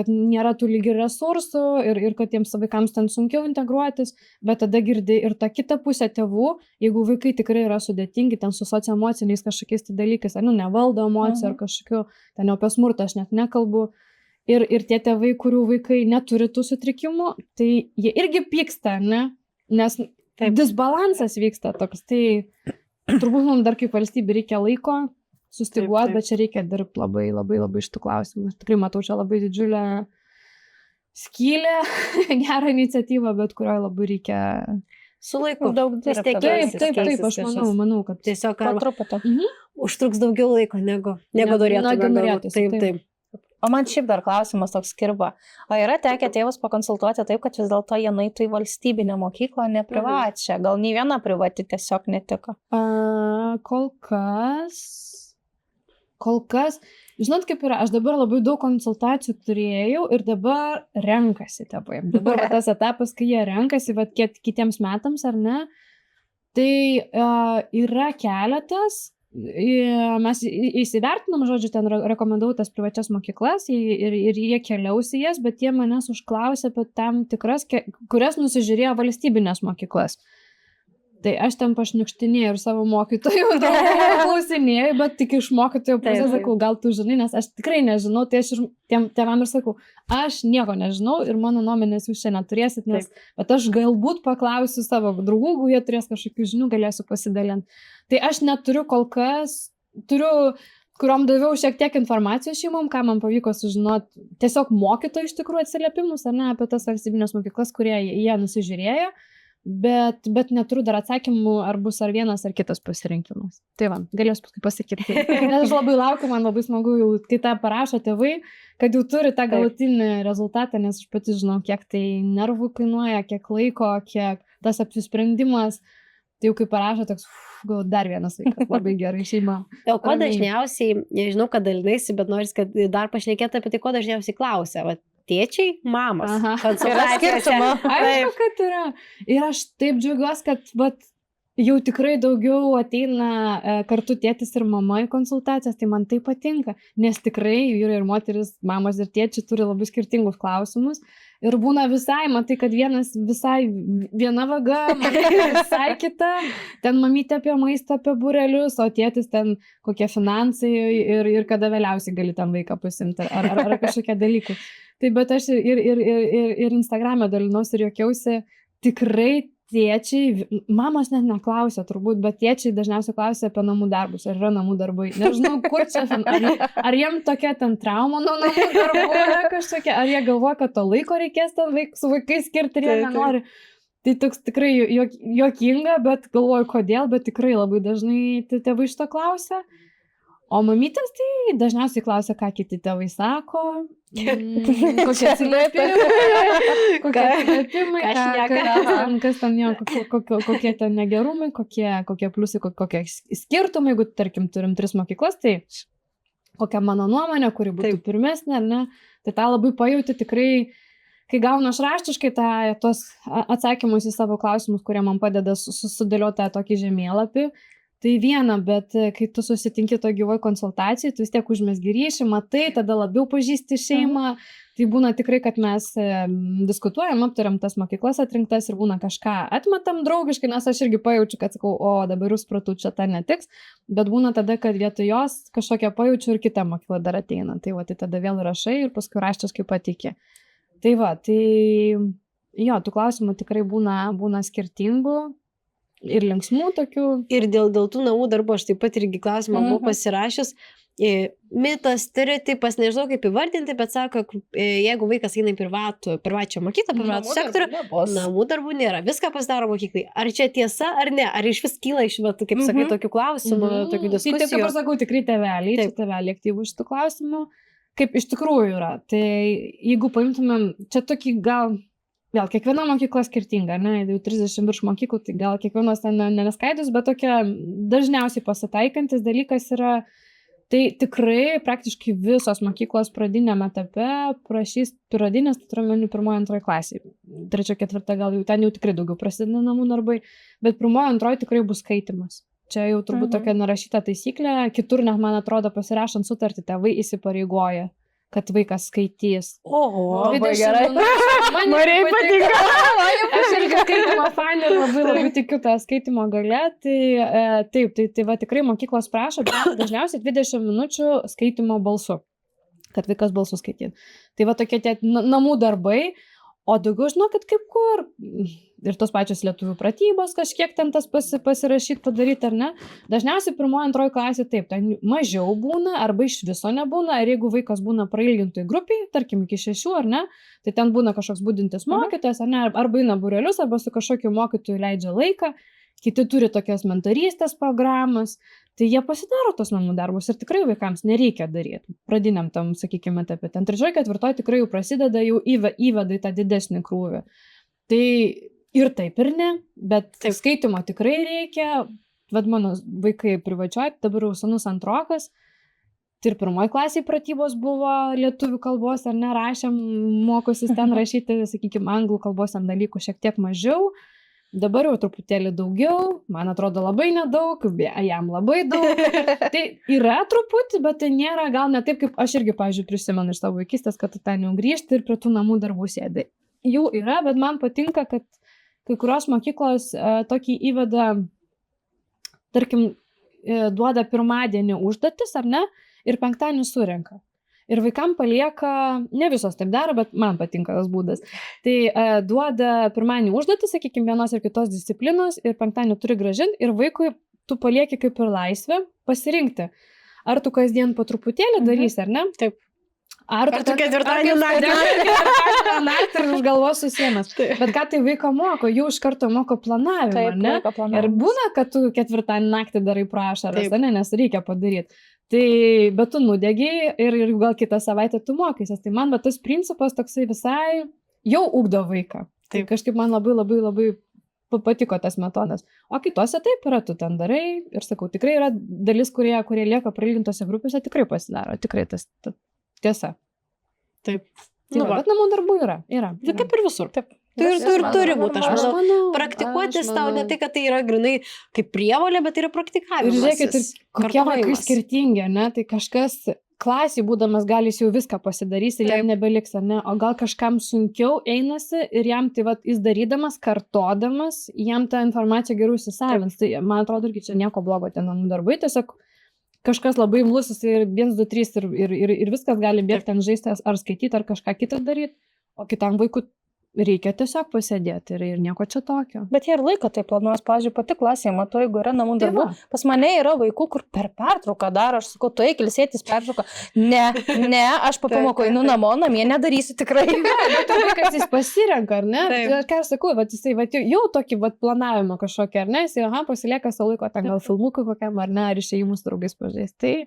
nėra tų lygių resursų ir kad tiems vaikams ten sunkiau integruotis, bet tada girdi ir tą kitą pusę tėvų, jeigu vaikai tikrai yra sudėtingi, ten su socioemociniais kažkokiais tai dalykais, ar nevaldo emocijų, ar kažkokiu, ten apie smurtą aš net nekalbu, ir tie tėvai, kurių vaikai neturi tų sutrikimų, tai jie irgi pyksta, ne, nes disbalansas vyksta toks, tai turbūt mums dar kaip valstybė reikia laiko sustiguoti, bet čia reikia dirbti labai šitų klausimų. Aš tikrai matau čia labai didžiulę skylę, gerą iniciatyvą, bet kurioje labai reikia su laiku daug dirbti. Taip, aš manau, kad tiesiog užtruks daugiau laiko, negu norėtume. Taip. O man šiaip dar klausimas toks kirba. O yra tekę tėvus pakonsultuoti taip, kad vis dėlto jie nueitų į valstybinę mokyklą, ne privačią? Gal nei viena privati tiesiog netiko? Kol kas, žinot kaip yra, aš dabar labai daug konsultacijų turėjau ir dabar renkasi tėvai. Dabar tas etapas, kai jie renkasi, kitiems metams ar ne, tai yra keletas, mes įsivertinom, žodžiu, ten rekomendavau tas privačias mokyklas ir jie keliaus į jas, bet jie manęs užklausė apie tam tikras, kurias nusižiūrėjo valstybinės mokyklas. Tai aš ten pašniukštinėjau ir savo mokytojų klausinėjau, bet tik iš mokytojų pusės sakau, gal tu žinai, nes aš tikrai nežinau, tai aš ir tėvam ir sakau, aš nieko nežinau ir mano nuomonės jūs čia neturėsit, bet aš galbūt paklausiu savo draugų, jeigu jie turės kažkokių žinių, galėsiu pasidalinti. Tai aš neturiu kol kas, kuriuom daviau šiek tiek informacijos šeimom, ką man pavyko sužinoti, tiesiog mokytojų iš tikrųjų atsiliepimus, ar ne, apie tas valstybinės mokyklas, kurie jie nusižiūrėjo. Bet neturiu dar atsakymų, ar bus ar vienas, ar kitas pasirinkimas. Tai va, galėsiu paskui pasakyti. Nes aš labai laukiu, man labai smagu, jau, kai tą parašo tėvai, kad jau turi tą galutinį rezultatą, nes aš pati žinau, kiek tai nervų kainuoja, kiek laiko, kiek tas apsisprendimas. Tai jau kai parašo, toks, gal dar vienas vaikas, labai gerai šeima. O ko dažniausiai, nežinau, kad dalinaisi, bet noris, kad dar pašnekėtų apie tai, ko dažniausiai klausia. Tėčiai, mamas. Konsultacijose. Aišku, kad yra. Ir aš taip džiaugiuosi, kad jau tikrai daugiau ateina kartu tėtis ir mama į konsultacijas, tai man tai patinka. Nes tikrai vyrai ir moteris, mamos ir tėčiai turi labai skirtingus klausimus. Ir būna visai, matai, kad viena vaga, visai kita. Ten mamytė apie maistą, apie burelius, o tėtis ten kokie finansai ir kada vėliausiai gali tam vaiką pasimti. Ar kažkokie dalykai. Tai bet aš ir Instagram'e dalinausi ir juokiausi, tikrai tėčiai, mamos net neklausia turbūt, bet tėčiai dažniausiai klausia apie namų darbus, ar yra namų darbai. Nežinau, kur čia, ar jiem tokia ten trauma nuo namų darbų, ar kažkokia, ar jie galvoja, kad to laiko reikės su vaikais skirti ir jie nenori. Tai toks tikrai juokinga, bet galvoju, kodėl, bet tikrai labai dažnai tėvai šito klausia. O mamytės tai dažniausiai klausia, ką kiti tėvai sako, kokie atsiliepimai, kas ten jo, kokie ten negerumai, kokie pliusai, kokie skirtumai, jeigu, tarkim, turim 3 mokyklas, tai kokia mano nuomonė, kuri būtų pirmesnė, ar ne, tai tą labai pajauti tikrai, kai gaunu aš raštiškai tos atsakymus į savo klausimus, kurie man padeda sudėlioti tokį žemėlapį. Tai viena, bet kai tu susitinki to gyvoj konsultacijai, tu vis tiek užmesgi ryšį, matai, tada labiau pažįsti šeimą. Tai būna tikrai, kad mes diskutuojam, aptariam tas mokyklas atrinktas ir būna kažką atmetam draugiškai, nes aš irgi pajaučiu, kad sakau, o dabar jūs supratau, čia ta netiks, bet būna tada, kad vietoj jos kažkokią pajaučiu ir kita mokykla dar ateina. Tai va, tai tada vėl rašai ir paskui raštiškai pateiki. Tai va, tai jo, tų klausimų tikrai būna skirtingų. Ir linksmų tokių. Ir dėl tų namų darbų aš taip pat irgi klausimą buvau pasirašęs. Mitas, stereotipas, nežinau kaip įvardinti, bet sako, jeigu vaikas eina į privačią mokyklą, privatų sektorių, namų darbų nėra, viską pasidaro mokyklai. Ar čia tiesa, ar ne? Ar iš vis kyla iš metų, kaip sakai, tokių klausimų, tokių diskusijų? Tai kaip aš sakau, tikrai tėveliai aktyvų šitų klausimų, kaip iš tikrųjų yra. Tai jeigu paimtumėm, čia tokį gal... Vėl, kiekviena mokykla skirtinga, ne, jau 30 virš mokyklų, tai gal kiekvienos ten neskaidus, bet tokia dažniausiai pasitaikantis dalykas yra, tai tikrai praktiškai visos mokyklos pradinėme etape prašys pradinės, tai turiu meniu 1-2 klasiai. 3-4 gal jau ten jau tikrai daugiau prasideda namų darbai, bet 1-2 tikrai bus skaitimas. Čia jau turbūt tokia nurašyta taisyklė, kitur, net man atrodo, pasirašant sutartį, tėvai įsipareigoja, kad vaikas skaitys. Oho, labai gerai. Man patinka. Aš irgi skaitimo fan ir labai tikiu tą skaitimo gale. Tai va tikrai mokyklos prašo, bet dažniausiai 20 minučių skaitimo balsu, kad vaikas balsu skaitytų. Tai va tokie tie namų darbai, o daugiau žinokit kaip kur. Ir tos pačios lietuvių pratybos kažkiek ten tas pasirašyti, padaryti ar ne. Dažniausiai 1-2 klasė taip, ten mažiau būna arba iš viso nebūna. Ir jeigu vaikas būna prailgintoj grupiai, tarkim iki 6 ar ne, tai ten būna kažkoks budintis mokytojas ar ne, arba eina būrelius, arba su kažkokiu mokytoju leidžia laiką. Kiti turi tokias mentorystės programas, tai jie pasidaro tos namų darbus ir tikrai vaikams nereikia daryti. Pradiniam tam, sakykime, etape. Ten 3-4 tikrai jau prasideda, jau įveda į tą didesnį krūvį. Tai ir taip ir ne, bet skaitimo tikrai reikia. Vad mano vaikai privačioj, dabar jau sūnus 2, tai ir 1 klasiai pratybos buvo lietuvių kalbos, ar nerašėm, mokosis ten rašyti, sakykime, anglų kalbos ten dalykų šiek tiek mažiau. dabar jau truputėlį daugiau, man atrodo labai nedaug, jam labai daug. Tai yra truputį, bet tai nėra gal ne taip, kaip aš irgi, pavyzdžiui, prisimenu iš savo vaikystės, kad tu ten jau grįžti ir prie tų namų darbų sėdai. Jau yra, bet man patinka, kad kai kurios mokyklos tokį įveda, tarkim, duoda pirmadienį užduotis, ar ne, ir penktadienį surenka. Ir vaikam palieka, ne visos taip daro, bet man patinka tas būdas. Tai duoda pirmadienį užduotis, sakykime, vienos ir kitos disciplinos ir penktadienį turi grąžinti ir vaikui tu palieki kaip ir laisvę pasirinkti. Ar tu kasdien po truputėlį darysi, ar ne? Taip. Ar tu ketvirtadienį naktį ir už galvos susienas. Bet ką tai vaiko moko? Jau iš karto moko planavimą, Taip, ne? vaiko planavimas. Ir būna, kad tu ketvirtadienį naktį darai prašaras, ne, nes reikia padaryti. Tai, bet tu nudegiai ir gal kitą savaitę tu mokysies. Tai man tas principas toksai visai jau ugdo vaiką. Tai kažkaip man labai patiko tas metodas. O kitose taip yra, tu ten darai ir sakau, tikrai yra dalis, kurie lieka prailgintose grupėse, tikrai pasidaro. Tikrai tas tiesa. Taip. Tai bet namų darbų yra. Tai kaip ir visur. Taip. Tai ir turi būti, aš manau, aš praktikuotis tau ne tai, kad tai yra grinai kaip prievolė, bet tai yra praktikavimas. Ir žiūrėkit, kokie vaikai skirtingi, ne? Tai kažkas klasėje būdamas gali jis jau viską pasidarys ir jam nebeliks, ar ne? O gal kažkam sunkiau einasi ir jam tai jis darydamas, kartodamas, jam tą informaciją geriau įsisavins. Tai man atrodo, irgi čia nieko blogo ten namų darbai, tiesiog kažkas labai imlusis ir 1, 2, 3 ir viskas gali bėgti ten žaisti ar skaityti ar kažką kitą daryti, o kitam vaikui reikia tiesiog pasėdėti ir nieko čia tokio. Bet jie ir laiko tai planuos, pavyzdžiui, pati klasėje, matau, jeigu yra namų darbų, pas mane yra vaikų, kur per pertrauką daro, aš sakau, tu eik ilsėtis pertrauką. Ne, aš po pamokų einu namo, namie nedarysiu tikrai. Bet vaikas jis pasirenka, ar ne? Tai ką aš sakau, jisai jau tokį planavimą kažkokį, ar ne? Jisai, pasilieka savo laiko, ten gal filmuką kokiam, ar ne, ar išėjimus draugais pažaisti. Tai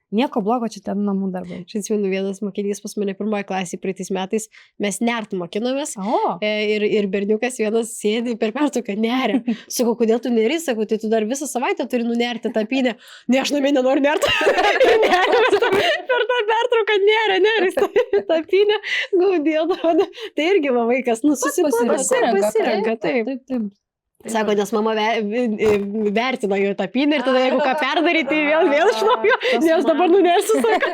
nieko blogo čia ten namų darbai. Aš atsimenu, vienas mokinys pas mane pirmoje klasėje praeitais metais, mes nert mokinomės ir berniukas vienas sėdi per pertrauką neria. Sakau, kodėl tu neri? Sakau, tai tu dar visą savaitę turi nunerti tą pynę. Ne, aš namie nenoriu nerti. Per tą pertrauką neria tą pynę. Gaudėl. Tai irgi vaikas, pasirenka. Taip. Sako, nes mama vertina jo tą pynę ir tada jeigu ką perdaryti, tai vėl iš naujo, nes dabar nunersiu, sako.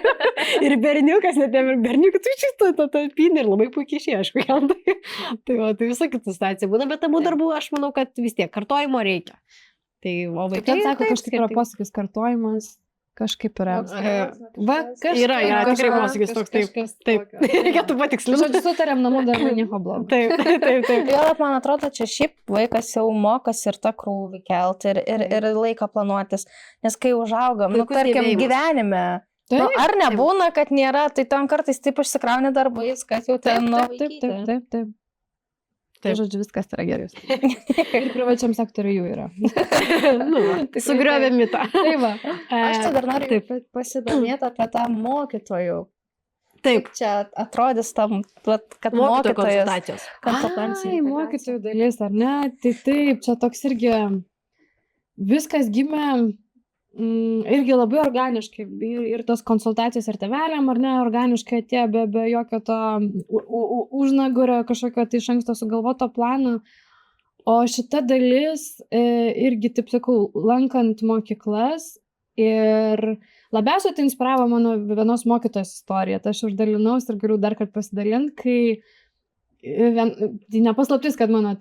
Ir berniukas, berniukas, tu šitą tą pynę ir labai puikiai išėjo, aišku, jam tai. Tai visą kitą situaciją būna, bet namų darbų aš manau, kad vis tiek kartojimo reikia. Tai, o vaikai sako, kažkaip yra posakis kartojimas. Kažkaip yra. Yra tikrai posakis toks, taip. Reikėtų patikslinti. Žodžiu, sutarėm namų darbai, nieko blogo. Taip. Jo, man atrodo, čia šiaip vaikas jau mokosi ir tą krūvį kelti ir laiką planuotis. Nes kai užaugam, tarkim, gyvenime, ar nebūna, kad nėra, tai ten kartais taip užsikrauni darbais, kad jau ten nuvaikyti. Taip. Tai žodžiu, viskas yra gerai. Ir privačiam sektoriui jų yra. Sugriovė mitą. Aš tai dar noriu pasidomėti apie tą mokytojų. Taip. Čia atrodys tam, kad mokytojas. Mokytojų dalis, ar ne? Tai taip, čia toks irgi viskas gimė irgi labai organiškai ir tos konsultacijos ir tėveliam, ar ne, organiškai atėjo be jokio to užnagurio kažkokio tai iš anksto sugalvoto plano. O šita dalis irgi, taip sakau, lankant mokyklas ir labiausiai tai inspiravo mano vienos mokytojos istoriją. Tai aš uždalinaus ir galiu dar kartą pasidalinti, kai tai nepaslaptis, kad mano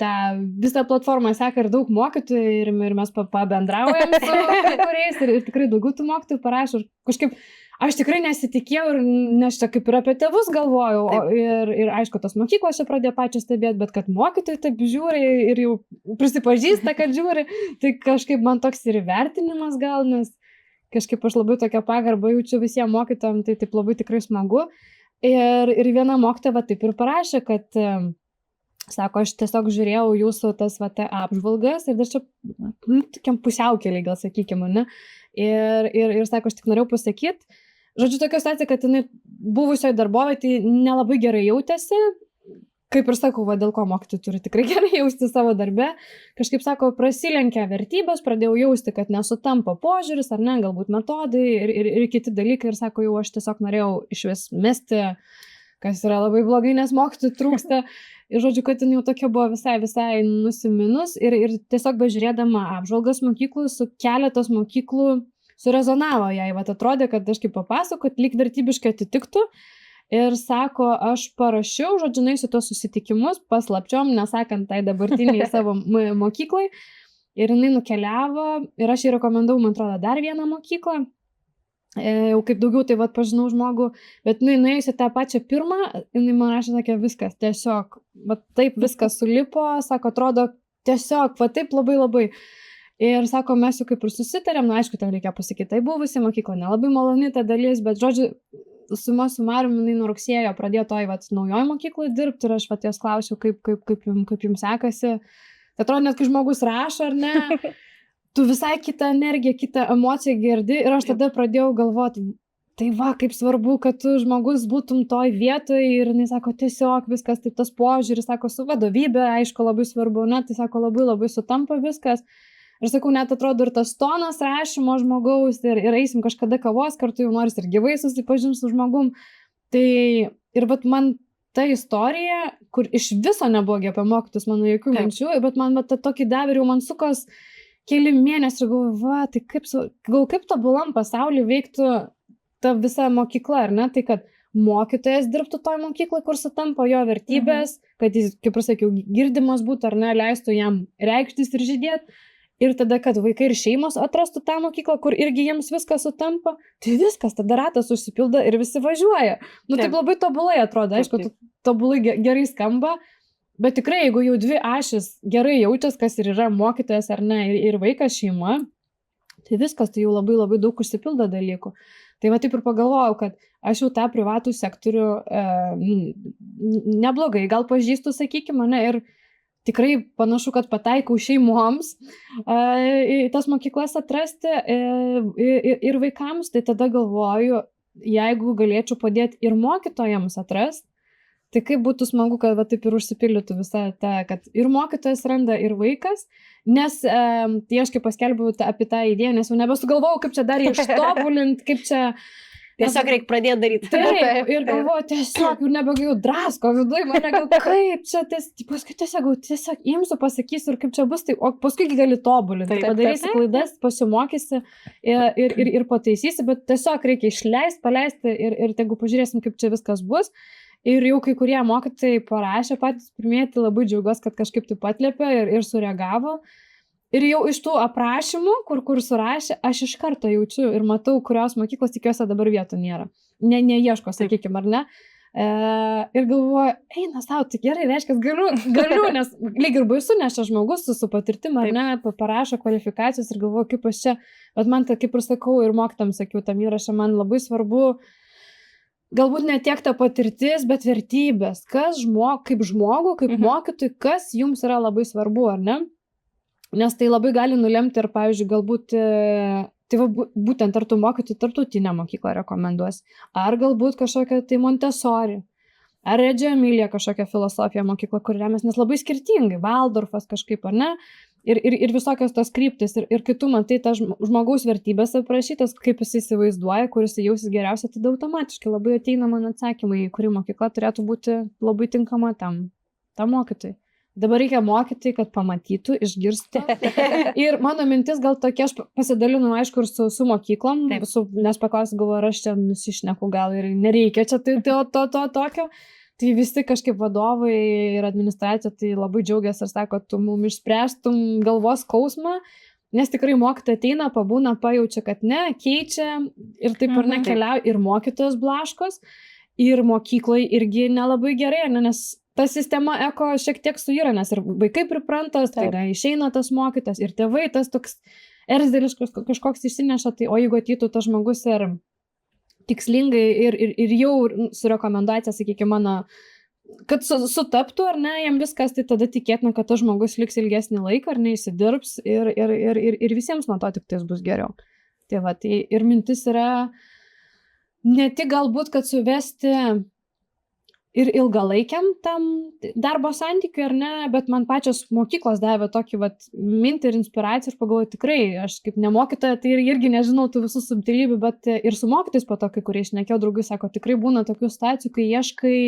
visą platformą seka ir daug mokytojų ir mes pabendraujam su kuriais ir tikrai daugiau tų mokytojų parašo. Kažkaip aš tikrai nesitikėjau ir nes čia kaip ir apie tėvus galvojau ir aišku, tos mokyklos čia pradėjo pačios stebėti, bet kad mokytojai taip žiūri ir jau prisipažįsta, kad žiūri, tai kažkaip man toks ir įvertinimas gal, nes kažkaip aš labai tokią pagarbą jaučiu visiems mokytojams, tai taip labai tikrai smagu. Ir viena mokytoja taip ir parašė, kad, sako, aš tiesiog žiūrėjau jūsų tas apžvalgas ir dar čia tokiam pusiaukeliai, gal sakykime, ne? Ir sako, aš tik norėjau pasakyti, žodžiu, tokia situacija, kad jinai buvusioje darbovietėje nelabai gerai jautėsi, kaip ir sakau, dėl ko mokytojai turi tikrai gerai jausti savo darbe, kažkaip, sako, prasilenkia vertybės, pradėjau jausti, kad nesutampa požiūris, ar ne, galbūt metodai ir kiti dalykai, ir sako, jau aš tiesiog norėjau išvis mesti, kas yra labai blogai, nes mokytojų trūksta, Ir žodžiu, kad jau tokia buvo visai nusiminus ir tiesiog bežiūrėdama apžvalgas mokyklų, su keletos mokyklų surezonavo jai, atrodė, kad aš kaip papasakot, lyg vertybiškai atitiktų. Ir sako, aš parašiau, žodžiu, nueisiu tos susitikimus, paslapčiom, nesakant tai dabartiniai savo mokyklai. Ir jinai nukeliavo ir aš jai rekomendavau, man atrodo, dar vieną mokyklą. Jau kaip daugiau tai pažinau žmogų, bet nuėjusi tą pačią pirmą, jinai man rašė, sakė, viskas, tiesiog, taip viskas sulipo, sako, atrodo, tiesiog, taip labai. Ir sako, mes jau kaip ir susitarėm, aišku, ten reikia pasakyti, tai buvusi mokykla, nelabai maloni ta dalis, bet žodžiu, suma sumarum, jinai nuo rugsėjo pradėjo toj naujoj mokyklai dirbti ir aš jos klausiau, kaip jums sekasi. Tai atrodo, net kai žmogus rašo, ar ne, tu visai kitą energiją, kitą emociją girdi ir aš tada pradėjau galvoti, tai kaip svarbu, kad tu žmogus būtum toj vietoj ir jinai sako, tiesiog viskas, taip tas požiūris, sako, su vadovybė, aišku, labai svarbu, ne, tai sako, labai sutampa viskas. Ir sakau, net atrodo ir tas tonas rašymo žmogaus ir eisim kažkada kavos kartu, jau noris ir gyvai susipažinti su žmogum. Tai ir man ta istorija, kur iš viso nebuvo apie mokytus, mano jokių minčių, bet man tą tokį davė ir jau man sukos keli mėnesių ir galvoju, tai kaip tobulam pasauliu veiktų ta visa mokykla, ar ne? Tai kad mokytojas dirbtų toj mokyklai, kur sutampa jo vertybės, kad jis, kaip ir sakiau, girdimas būtų, ar ne, leistų jam reikštis ir žydėti. Ir tada, kad vaikai ir šeimos atrastų tą mokyklą, kur irgi jiems viskas sutampa, tai viskas, tada ratas užsipildo ir visi važiuoja. Taip labai tobulai atrodo, aišku, tobulai gerai skamba, bet tikrai, jeigu jau dvi ašis gerai jaučias, kas ir yra mokytojas ar ne, ir vaikas šeima, tai viskas, tai jau labai daug užsipildo dalykų. Tai taip ir pagalvojau, kad aš jau tą privatų sektorių neblogai, gal pažįstu, sakykime, ne, ir tikrai panašu, kad pataikau šeimoms į tas mokyklas atrasti ir vaikams, tai tada galvoju, jeigu galėčiau padėti ir mokytojams atrasti, tai kaip būtų smagu, kad taip ir užsipildytų visą tą, kad ir mokytojas randa, ir vaikas, nes tai aš kaip paskelbiau apie tą idėją, nes jau nebesugalvojau, kaip čia dar ištobulinti, kaip čia... Tiesiog reikia pradėti daryti. Taip, ir galvoju, tiesiog, ir nebegau drasko viduje, mane gal kaip čia, paskui tiesiog imsiu, pasakysiu ir kaip čia bus, tai, o paskui gali tobulinti, padarysi klaidas, pasimokysi ir pataisysi, bet tiesiog reikia išleisti, paleisti ir tegu pažiūrėsim, kaip čia viskas bus. Ir jau kai kurie mokytojai parašė patys pirmieji, labai džiaugiuosi, kad kažkaip taip atliepė ir sureagavo. Ir jau iš tų aprašymų, kur surašė, aš iš karto jaučiu ir matau, kurios mokyklos tikiuosi dabar vietų nėra. Neieško, sakykime, ar ne. Ir galvoju, eina savo, tai gerai, reiškia, galiu, nes lyg ir baisu, nes čia žmogus su patirtim, ar ne, parašo kvalifikacijos ir galvoju, kaip aš čia, bet man tai, kaip ir sakau, ir mokytam sakiau, tam įrašą, man labai svarbu, galbūt ne tiek ta patirtis, bet vertybės, kaip žmogų, kaip mokytojui, kas jums yra labai svarbu, ar ne? Nes tai labai gali nulemti ir, pavyzdžiui, galbūt, tai būtent ar tu mokytojų tarptautinę mokyklą rekomenduos, ar galbūt kažkokią tai Montessori, ar Reggio Emilia kažkokią filosofiją mokyklą, kur remiasi, nes labai skirtingai, Waldorfas kažkaip, ar ne, ir visokios tos kryptis, ir kai tu matai tą žmogaus vertybės aprašytas, kaip jis įsivaizduoja, kuris jausis geriausia, tada automatiškai labai ateina mano atsakymai, kuri mokykla turėtų būti labai tinkama tam mokytojui. Dabar reikia mokyti, kad pamatytų, išgirstų. Ir mano mintis gal tokia, aš pasidalinu, aišku, ir su mokyklom, nes paklausiu, galvoju, ar aš čia nusišneku, gal ir nereikia čia to tokio. Tai visi kažkaip vadovai ir administracija tai labai džiaugiasi ir sako, tu mum išspręstum galvos skausmą, nes tikrai mokytojai ateina, pabūna, pajaučia, kad ne, keičia ir taip ir nekeliauja, ir mokytojos blaškos, ir mokyklai irgi nelabai gerai, nes ta sistema eko šiek tiek suyra, nes ir vaikai pripranta, tai išeina tas mokytas, ir tėvai tas toks erzdelis kažkoks išsineša, tai o jeigu ateitų tas žmogus ir tikslingai ir jau su rekomendacija, sakykime, mano, kad sutaptų ar ne, jam viskas, tai tada tikėtina, kad tas žmogus liks ilgesnį laiką ar neįsidirbs ir visiems nuo to tik tais bus geriau. Tai va, tai ir mintis yra ne tik galbūt, kad suvesti ir ilgalaikiam tam darbo santykiui, ar ne, bet man pačios mokyklos davė tokį mintį ir inspiraciją ir pagalvoju, tikrai, aš kaip nemokytoja, tai irgi nežinau tų visų subtilybių, bet ir su mokytais po to, kai kurie šnekėjo, draugai sako, tikrai būna tokių situacijų, kai ieškai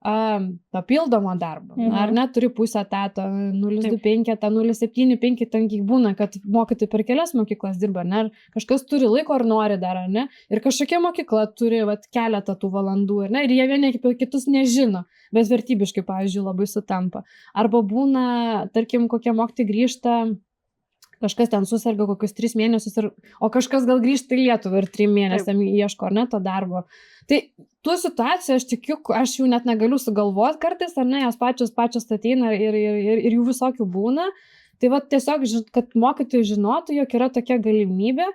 papildomą darbą. Ar net turi pusę etato, 0,25, 0,75, ten kiek būna, kad mokytojai per kelias mokyklas dirba, ne? Ar kažkas turi laiko ar nori dar, ne? Ir kažkokia mokykla turi keletą tų valandų, ne? Ir jie vieni kitus nežino, bet vertybiškai, pavyzdžiui, labai sutampa. Arba būna, tarkim, kokie mokytojai grįžta, kažkas ten susirga kokius 3 mėnesius, o kažkas gal grįžta į Lietuvą ir 3 mėnesiam ieško, ar ne, to darbo. Tai tų situacijų aš tikiu, aš jų net negaliu sugalvoti kartais, ar ne, jos pačios ateina ir jų visokių būna. Tai va tiesiog, kad mokytojai žinotų, jog yra tokia galimybė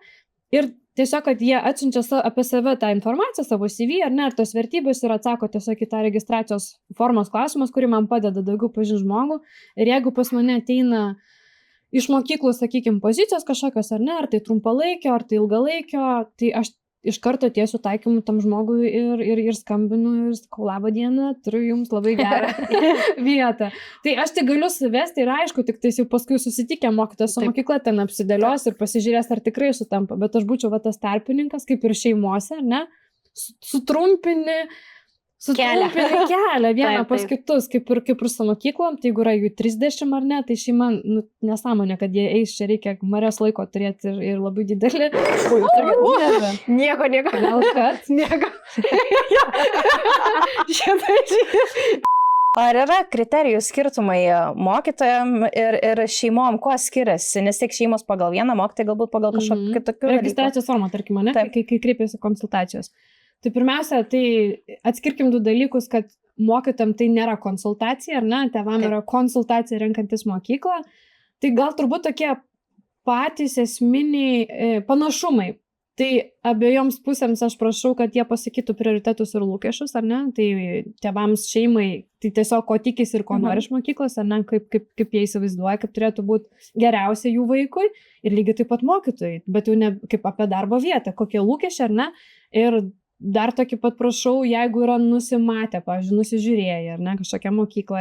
ir tiesiog, kad jie atsiunčia apie save tą informaciją, savo CV, ar ne, ar tos vertybės ir atsako tiesiog į tą registracijos formos klausimus, kurį man padeda daugiau pažinti žmogų. Ir jeigu pas mane ateina iš mokyklų, sakykime, pozicijos kažkokios, ar ne, ar tai trumpalaikio, ar tai ilgalaikio, tai aš iš karto tiesiu taikymu tam žmogui ir skambinu ir sakau, labą dieną, turiu jums labai gerą vietą. Tai aš tai galiu suvesti ir aišku, tik tai jau paskui susitikę mokytojas su mokykla ten apsidėlios ir pasižiūrės, ar tikrai sutampa, bet aš būčiau tas tarpininkas, kaip ir šeimose, ar ne, sutrumpini kelią vieną pas kitus, kaip ir su mokyklom, tai jeigu yra jų 30 ar ne, tai šeima, nesąmonė, kad jie eis, čia reikia marės laiko turėti ir labai didelį. Nieko. Gal kad? Nieko. Ar yra kriterijų skirtumai mokytojam ir šeimom, kuo skiriasi? Nes tiek šeimos pagal vieną mokytoją, galbūt pagal kažkokį kitokių. Registracijos formą, tarkim, ne, kai kreipiasi konsultacijos. Tai pirmiausia, tai atskirkim 2 dalykus, kad mokytam tai nėra konsultacija, ar ne, tėvam yra konsultacija renkantis mokyklą. Tai gal turbūt tokie patys esminiai panašumai. Tai abiejoms pusėms aš prašau, kad jie pasakytų prioritetus ir lūkesčius, ar ne? Tai tėvams, šeimai, tai tiesiog ko tikisi ir ko nori iš mokyklos, ar ne? Kaip jie įsivaizduoja, kaip turėtų būti geriausia jų vaikui. Ir lygiai taip pat mokytojai, bet jau ne kaip apie darbo vietą, kokie lūkesčiai, ar ne? Ir dar tokį pat prašau, jeigu yra nusimatę, pavyzdžiui, nusižiūrėję, ar ne, kažkokią mokyklą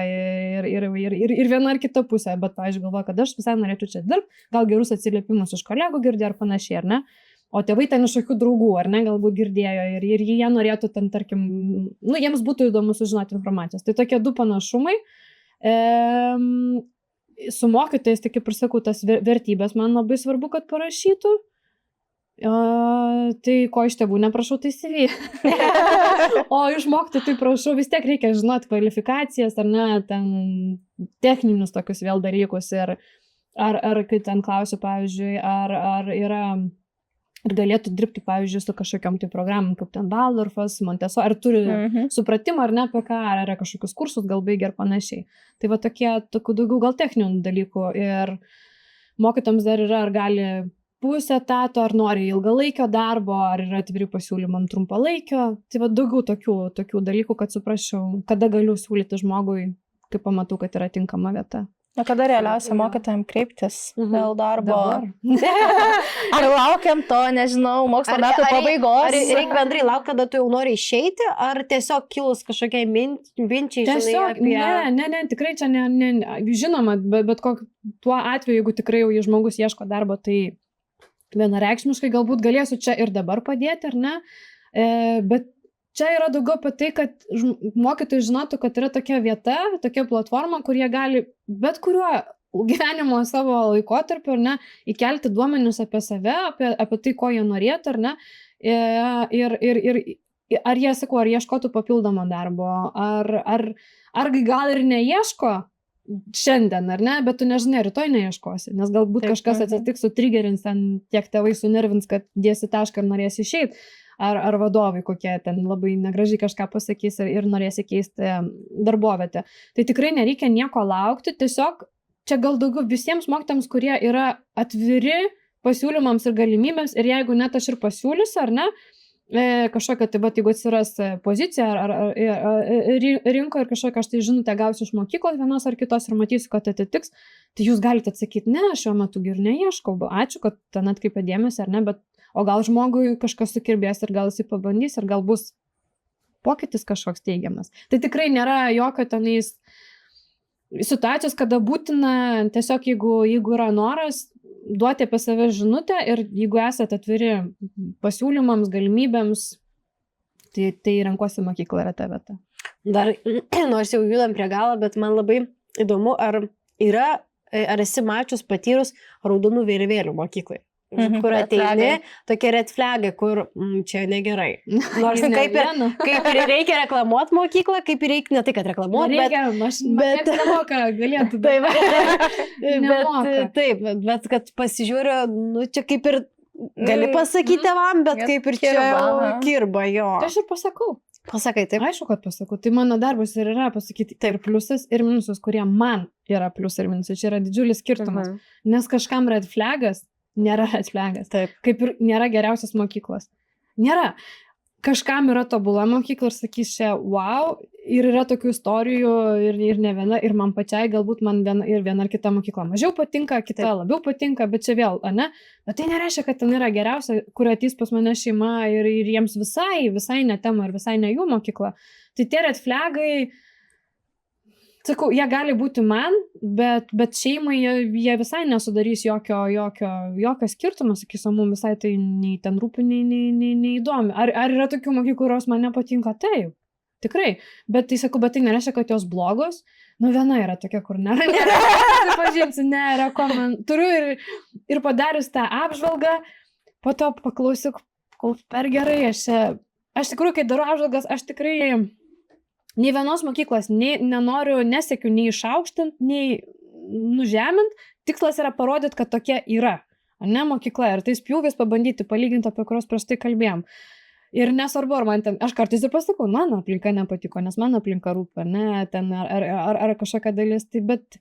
ir viena ar kita pusė, bet, pavyzdžiui, galvoju, kad aš visai norėčiau čia dirbti, gal gerus atsiliepimus iš kolegų girdėjo ar panašiai, ar ne, o tėvai ten iš kokių draugų, ar ne, galbūt girdėjo ir jie norėtų ten, tarkim, jiems būtų įdomu sužinoti informacijos. Tai tokie 2 panašumai. Su mokytojais, tai kaip ir sakau, tas vertybės man labai svarbu, kad parašytų. Tai ko iš tėvų neprašau, tai CV. O iš mokytojų tai prašau, vis tiek reikia žinoti kvalifikacijas, ar ne, ten techninius tokius vėl dalykus. Ir ar kai ten klausiu, pavyzdžiui, ar yra, ar galėtų dirbti, pavyzdžiui, su kažkokiam tai programom, kaip ten Waldorfas, Montessori, ar turi supratimą, ar ne, apie ką, ar yra kažkokius kursus, gal baigė ir panašiai. Tai va tokių daugiau gal techninių dalykų. Ir mokytojams dar yra, ar gali pusę etato, ar nori ilgalaikio darbo, ar yra atviri pasiūlymam trumpalaikio. Tai va daugiau tokių dalykų, kad suprasčiau, kada galiu siūlyti žmogui, kai pamatau, kad yra tinkama vieta. O kada realiausia mokytojams kreiptis dėl darbo? Ar laukiam to, nežinau, mokslo metų pabaigos? Ar reikia bendrai laukti, kada tu jau nori išeiti, ar tiesiog kilus kažkokiai minčiai, tiesiog, ne, tikrai čia žinoma, bet tuo atveju, jeigu tikrai jau žmogus ieško darbo, tai vienareikšmiškai galbūt galėsiu čia ir dabar padėti, ar ne, bet čia yra daugiau apie tai, kad mokytojai žinotų, kad yra tokia vieta, tokia platforma, kur jie gali bet kuriuo gyvenimo savo laikotarpiu, ar ne, įkelti duomenis apie save, apie tai, ko jie norėtų, ar ne, ir ar jie, sakau, ar ieškotų papildomo darbo, ar gal ir neieško šiandien, ar ne, bet tu nežinai, rytoj neieškosi, nes galbūt kažkas atsitiks, sutrigerins, ten tiek tėvai sunervins, kad dėsi tašką ir norės išeiti. Ar vadovai kokie ten labai negražiai kažką pasakys ir norėsi keisti darbovietę. Tai tikrai nereikia nieko laukti, tiesiog čia gal daugiau visiems mokytojams, kurie yra atviri pasiūlymams ir galimybėms, ir jeigu net aš ir pasiūlysiu, ar ne, kažkokia, tai jeigu atsiras pozicija ar rinko ir kažkokia, aš tai žinutę gausiu iš mokyklos vienos ar kitos ir matysiu, kad atitiks, tai jūs galite atsakyti, ne, šiuo metu ir neieškau, ačiū, kad ten atkreipė dėmesį, ar ne, bet o gal žmogui kažkas sukirbės ir gal jis pabandys ir gal bus pokytis kažkoks teigiamas. Tai tikrai nėra jokio tenais situacijos, kada būtina tiesiog, jeigu yra noras, duoti apie save žinutę ir jeigu esate atviri pasiūlymams, galimybėms, tai renkuosi mokyklą yra ta vieta. Dar, nors jau judam prie galo, bet man labai įdomu, ar esi mačius patyrus raudonų vėliavėlių mokyklai. Kur ateini, tokie red flagai, kur čia negerai. Nors kaip ir reikia reklamuoti mokyklą, kaip ir reikia, ne tai, kad reklamuoti, bet nemoka, galėtų. Bet kad pasižiūriu, nu čia kaip ir gali pasakyti tėvam, bet kaip ir čia kirba jo. Aš ir pasakau. Pasakai, taip. Aišku, kad pasakau. Tai mano darbas ir yra pasakyti ir pliusas, ir minusus, kurie man yra pliusai ir minusai. Čia yra didžiulis skirtumas. Nes kažkam red flagas nėra red flagas. Taip. Kaip ir nėra geriausios mokyklos. Nėra. Kažkam yra tobula mokykla ir sakys čia, wow, ir yra tokių istorijų ir ne viena, ir man pačiai galbūt man viena ar kita mokykla mažiau patinka, kita labiau patinka, bet čia vėl, ne? Bet tai nereiškia, kad ten yra geriausia, kur atys pas mane šeima ir jiems visai ne tema ir visai ne jų mokykla. Tai tie red flagai, sakau, jie gali būti man, bet šeimai jie visai nesudarys jokio skirtumo, sakysim, mums visai tai nei ten rūpi, nei įdomi. Ar yra tokių mokyklų, kurios man nepatinka? Taip, tikrai. Bet tai sakau, bet tai nereiškia, kad jos blogos. Nu, viena yra tokia, kur nėra. Pažinsiu, turiu ir padarius tą apžvalgą, po to paklausiu, per gerai, aš tikrųjų, kai darau apžvalgas, aš tikrai nei vienos mokyklos nenoriu, nesiekiu nei išaukštint, nei nužemint. Tikslas yra parodyti, kad tokia yra, ne mokykla. Ir tais pjūvis pabandyti palyginti, apie kurios prieš tai kalbėjom. Ir nesvarbu, ar man ten, aš kartais ir pasakau, man aplinka nepatiko, nes man aplinka rūpi, ne, ten ar kažkokia dalis, tai bet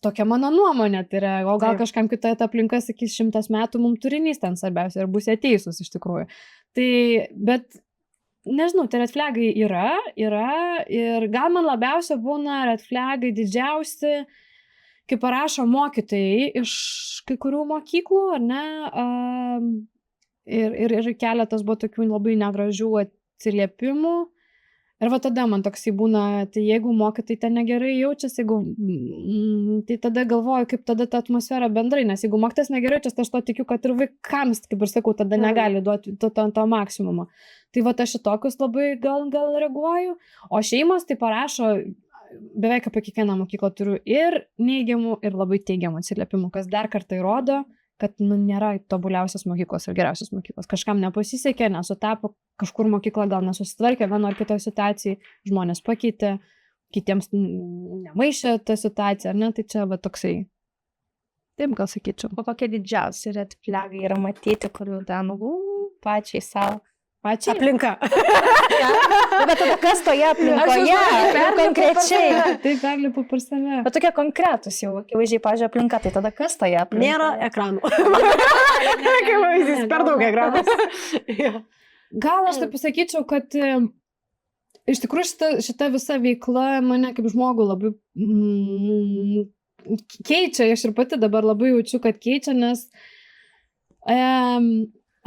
tokia mano nuomonė, tai yra, o gal kažkam kita ta aplinka sakys 100 metų, mums turinys ten svarbiausia ir bus ateisus iš tikrųjų. Tai, bet nežinau, tai red flagai yra ir gal man labiausia būna red flagai didžiausi, kai parašo mokytojai iš kai kurių mokyklų, ar ne, ir keletas buvo tokių labai negražių atsiliepimų. Ir va tada man toksai būna, tai jeigu mokytojai ten negerai jaučiasi, tai tada galvoju, kaip tada ta atmosfera bendrai, nes jeigu mokytojas negerai jaučiasi, aš to tikiu, kad ir vaikams, kaip ir sakau, tada negali duoti to maksimumo. Tai va aš šitokius labai gal reaguoju, o šeimos tai parašo, beveik apie kiekvieną mokyklą turiu ir neigiamų, ir labai teigiamų atsiliepimų, kas dar kartą įrodo, kad nėra tobuliausios mokyklos ir geriausios mokyklos. Kažkam nepasisekė, nesutapo, kažkur mokykla gal nesusitvarkė vieno ar kitoje situacijai, žmonės pakeitė, kitiems nemaišė tą situaciją, ar ne, tai čia va toksai. Taip gal sakyčiau. O kokie didžiausi red flagai yra matyti, kurių ten, pačiai savo. Aplinka. Bet tada kas toje aplinkoje? Konkrečiai. Taip, perlipu per save. Bet tokie konkretus jau, akivaizdžiai, pažiūrėjau, aplinka, tai tada kas toje aplinkoje? Nėra ekranų. Kaip vaizdys, per daug ekranų. Gal aš taip pasakyčiau, kad iš tikrųjų šita visa veikla mane kaip žmogų labai keičia. Aš ir pati dabar labai jaučiu, kad keičia, nes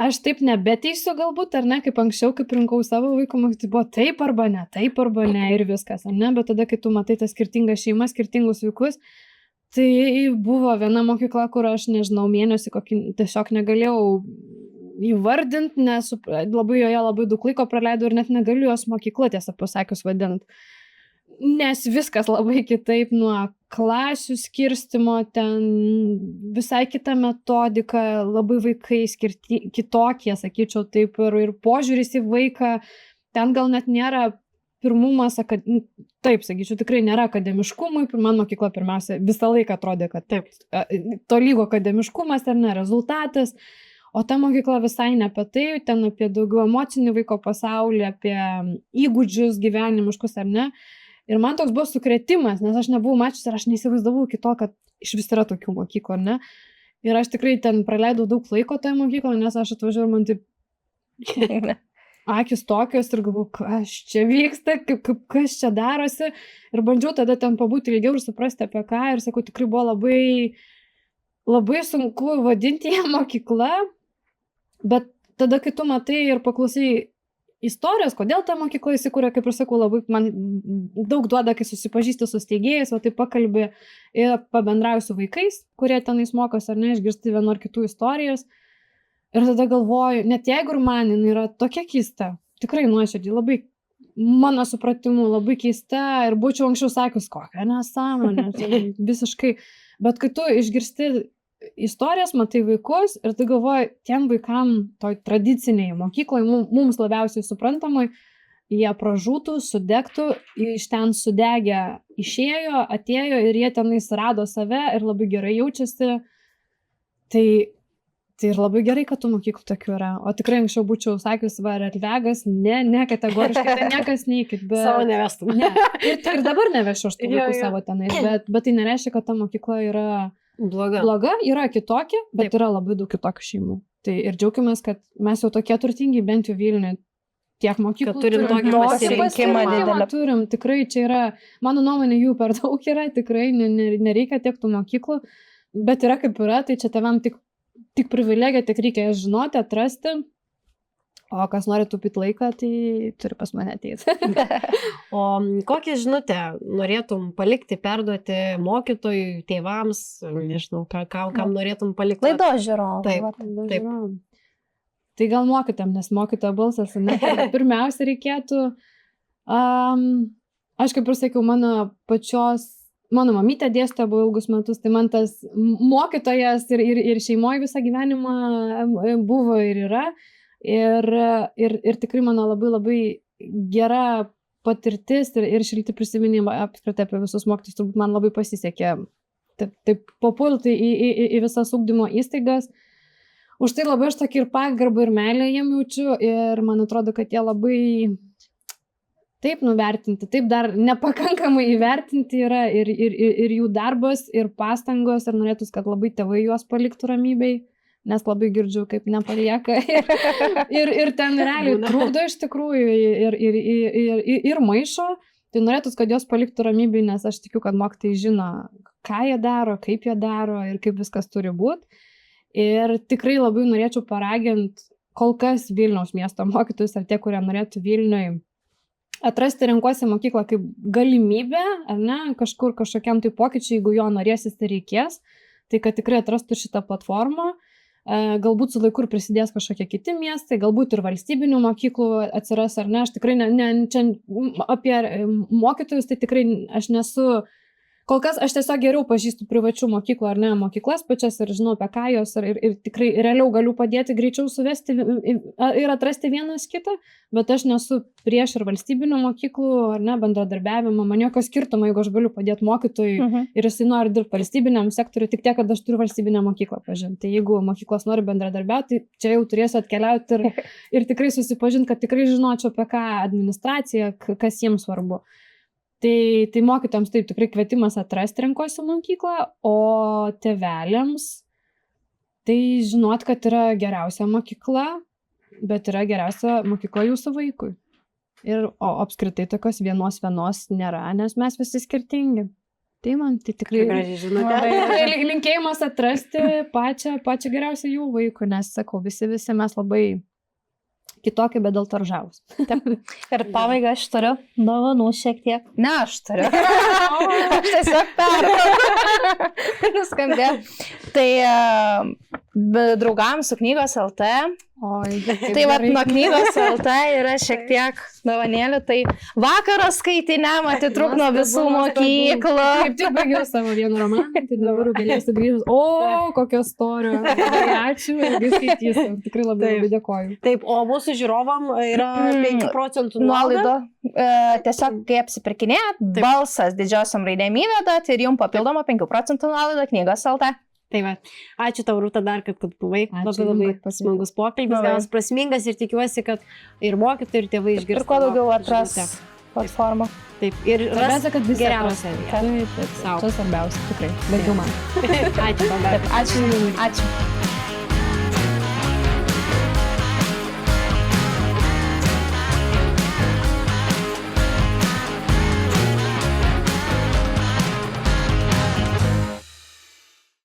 aš taip nebeteisiu galbūt, ar ne, kaip anksčiau, kaip rinkau savo vaikų, tai buvo taip arba ne ir viskas, ar ne, bet tada, kai tu matai tas skirtingas šeimas, skirtingus vaikus, tai buvo viena mokykla, kur aš, nežinau, mėnesį kokį tiesiog negalėjau įvardinti, nes joje labai daug laiko praleidau ir net negaliu jos mokykla, tiesą pasakius, vadinti. Nes viskas labai kitaip nuo klasių skirstimo, ten visai kita metodika, labai vaikai kitokie, sakyčiau, taip, ir požiūris į vaiką, ten gal net nėra pirmumas, taip, sakyčiau, tikrai nėra akademiškumui, man mokykla pirmiausia visą laiką atrodė, kad taip, tolygo akademiškumas ar ne, rezultatas, o ta mokykla visai ne apie tai, ten apie daugiau emocinį vaiko pasaulį, apie įgūdžius gyvenimiškus ar ne. Ir man toks buvo sukrėtimas, nes aš nebuvau mačius ir aš neįsivaizdavau iki to, kad iš vis yra tokių mokyklų, ar ne? Ir aš tikrai ten praleidau daug laiko toje mokykloje, nes aš atvažiavau ir man taip akis tokios ir galvoju, kas čia vyksta, kas čia darosi. Ir bandžiau tada ten pabūti ilgiau ir suprasti apie ką. Ir sakau, tikrai buvo labai sunku vadinti ją mokykla, bet tada, kai tu matai ir paklausai istorijos, kodėl ta mokykla įsikūrė, kaip ir sakau, labai man daug duoda, kai susipažįsti su steigėjais, o tai pakalbi ir pabendrauju su vaikais, kurie tenais mokosi ar ne, išgirsti vienu ar kitų istorijos. Ir tada galvoju, net jeigu ir man yra tokia keista, tikrai nuoširdžiai, labai mano supratimu labai keista ir būčiau anksčiau sakius, kokią nesąmonę, visiškai. Bet kai tu išgirsti istorijas, matai vaikus ir tu galvoji, tiem vaikam toj tradiciniai mokyklai, mums labiausiai suprantamai, jie pražūtų, sudegtų, iš ten sudegę išėjo, atėjo ir jie tenais rado save ir labai gerai jaučiasi. Tai ir labai gerai, kad tų mokyklų tokių yra. O tikrai anksčiau būčiau sakius, va, redvegas, ne, kategoriškai, tai niekas neikit. Bet... Savo nevestum. Ne. Ir dabar nevešiu aš tų vaikų savo tenais, bet tai nereiškia, kad ta mokykla yra bloga, yra kitokia, bet taip. Yra labai daug kitokių šeimų. Tai ir džiaugiamės, kad mes jau tokie turtingi, bent jau Vilniuje, tiek mokyklų turim tokį pasirinkimą didelį. Turim, tikrai čia yra, mano nuomonė, jų per daug yra, tikrai nereikia tiek tų mokyklų, bet yra kaip yra, tai čia tėvam tik privilegija, tik reikia jas žinoti, atrasti, o kas nori taupyti laiką, tai turi pas mane ateiti. O kokią žinutę norėtum palikti, perduoti mokytojui, tėvams, nežinau, kam norėtum palikti? Laidos žiūrovams. Taip. Tai gal mokytam, nes mokytojo balsas, ne, pirmiausia reikėtų, aš kaip ir sakiau, mano mamytė dėstė buvo ilgus metus, tai man tas mokytojas ir šeimoje visą gyvenimą buvo ir yra. Ir tikrai mano labai labai gera patirtis ir šilti prisiminimai apskritai apie visus mokytojus, turbūt man labai pasisekė taip papulti į visas ugdymo įstaigas. Už tai labai aš tokį ir pagarbą ir meilę jiem jaučiu ir man atrodo, kad jie labai taip nuvertinti, taip dar nepakankamai įvertinti yra ir jų darbas, ir pastangos, ir norėtus, kad labai tėvai juos paliktų ramybei, nes labai girdžiu, kaip nepalieka. Ir ten realiai trukdo iš tikrųjų ir maišo, tai norėtus, kad juos paliktų ramybei, nes aš tikiu, kad mokytojai žino, ką jie daro, kaip jie daro ir kaip viskas turi būti. Ir tikrai labai norėčiau paraginti kol kas Vilniaus miesto mokytojus ar tie, kurie norėtų Vilniui atrasti Renkuosi mokyklą kaip galimybę, ar ne, kažkokiam tai pokyčiui, jeigu jo norėsis, tai reikės, tai kad tikrai atrastų šitą platformą. Galbūt su laiku ir prisidės kažkokie kiti miestai, galbūt ir valstybinių mokyklų atsiras, ar ne, aš tikrai čia apie mokytojus, tai tikrai aš nesu. Kol kas aš tiesiog geriau pažįstu privačių mokyklų ar ne mokyklas pačias ir žinau apie ką jos ir tikrai realiau galiu padėti greičiau suvesti ir atrasti vienas kitą, bet aš nesu prieš ir valstybinių mokyklų ar ne bendradarbiavimą, man jokio skirtumo, jeigu aš galiu padėti mokytojui ir jisai nori dirbti valstybiniam sektoriui, tik tiek, kad aš turiu valstybinę mokyklą pažinti. Tai jeigu mokyklos nori bendradarbiauti, tai čia jau turėsiu atkeliauti ir tikrai susipažinti, kad tikrai žinočiau apie ką administracija, kas jiems svarbu. Tai mokytojams taip tikrai kvietimas atrasti Renkuosi mokyklą, o tėveliams tai žinot, kad yra geriausia mokykla, bet yra geriausia mokykla jūsų vaikui. O apskritai tokios vienos nėra, nes mes visi skirtingi. Tai man tai tikrai linkėjimas atrasti pačią geriausią jų vaikų, nes sakau, visi mes labai kitokie, bet dėl to žavūs. Ir pabaigai aš turiu dovanų šiek tiek. Ne, aš turiu. Aš tiesiog nuskambėjau. Tai draugams su knygos LT. Tai vat nuo knygos LT yra šiek tiek dovanėlių. Tai vakaras skaitiniam atitrūk nuo visų mokyklų. Kaip tik baigiau savo vieną romaną, tai dabar galėsiu grįžti. O, kokio storio. Ačiū, ilgai skaitysiu. Tikrai labai dėkoju. Taip, o mūsų žiūrovam yra 5% nuolaida. Tiesiog, kai apsipirkinėjat, balsas didžiosiom raidėm įvedat ir jums papildoma 5% nuolaida knygos LT. Tai va, ačiū tau, Rūta, dar, kad buvai. Labai smagus pokalbis, gavas prasmingas ir tikiuosi, kad ir mokytojai, ir tėvai išgirs. Ir kuo daugiau atras platformą. Taip, ir ras geriausią. Taip, tai svarbiausia, tikrai. Bent jau man. Ačiū. Ačiū.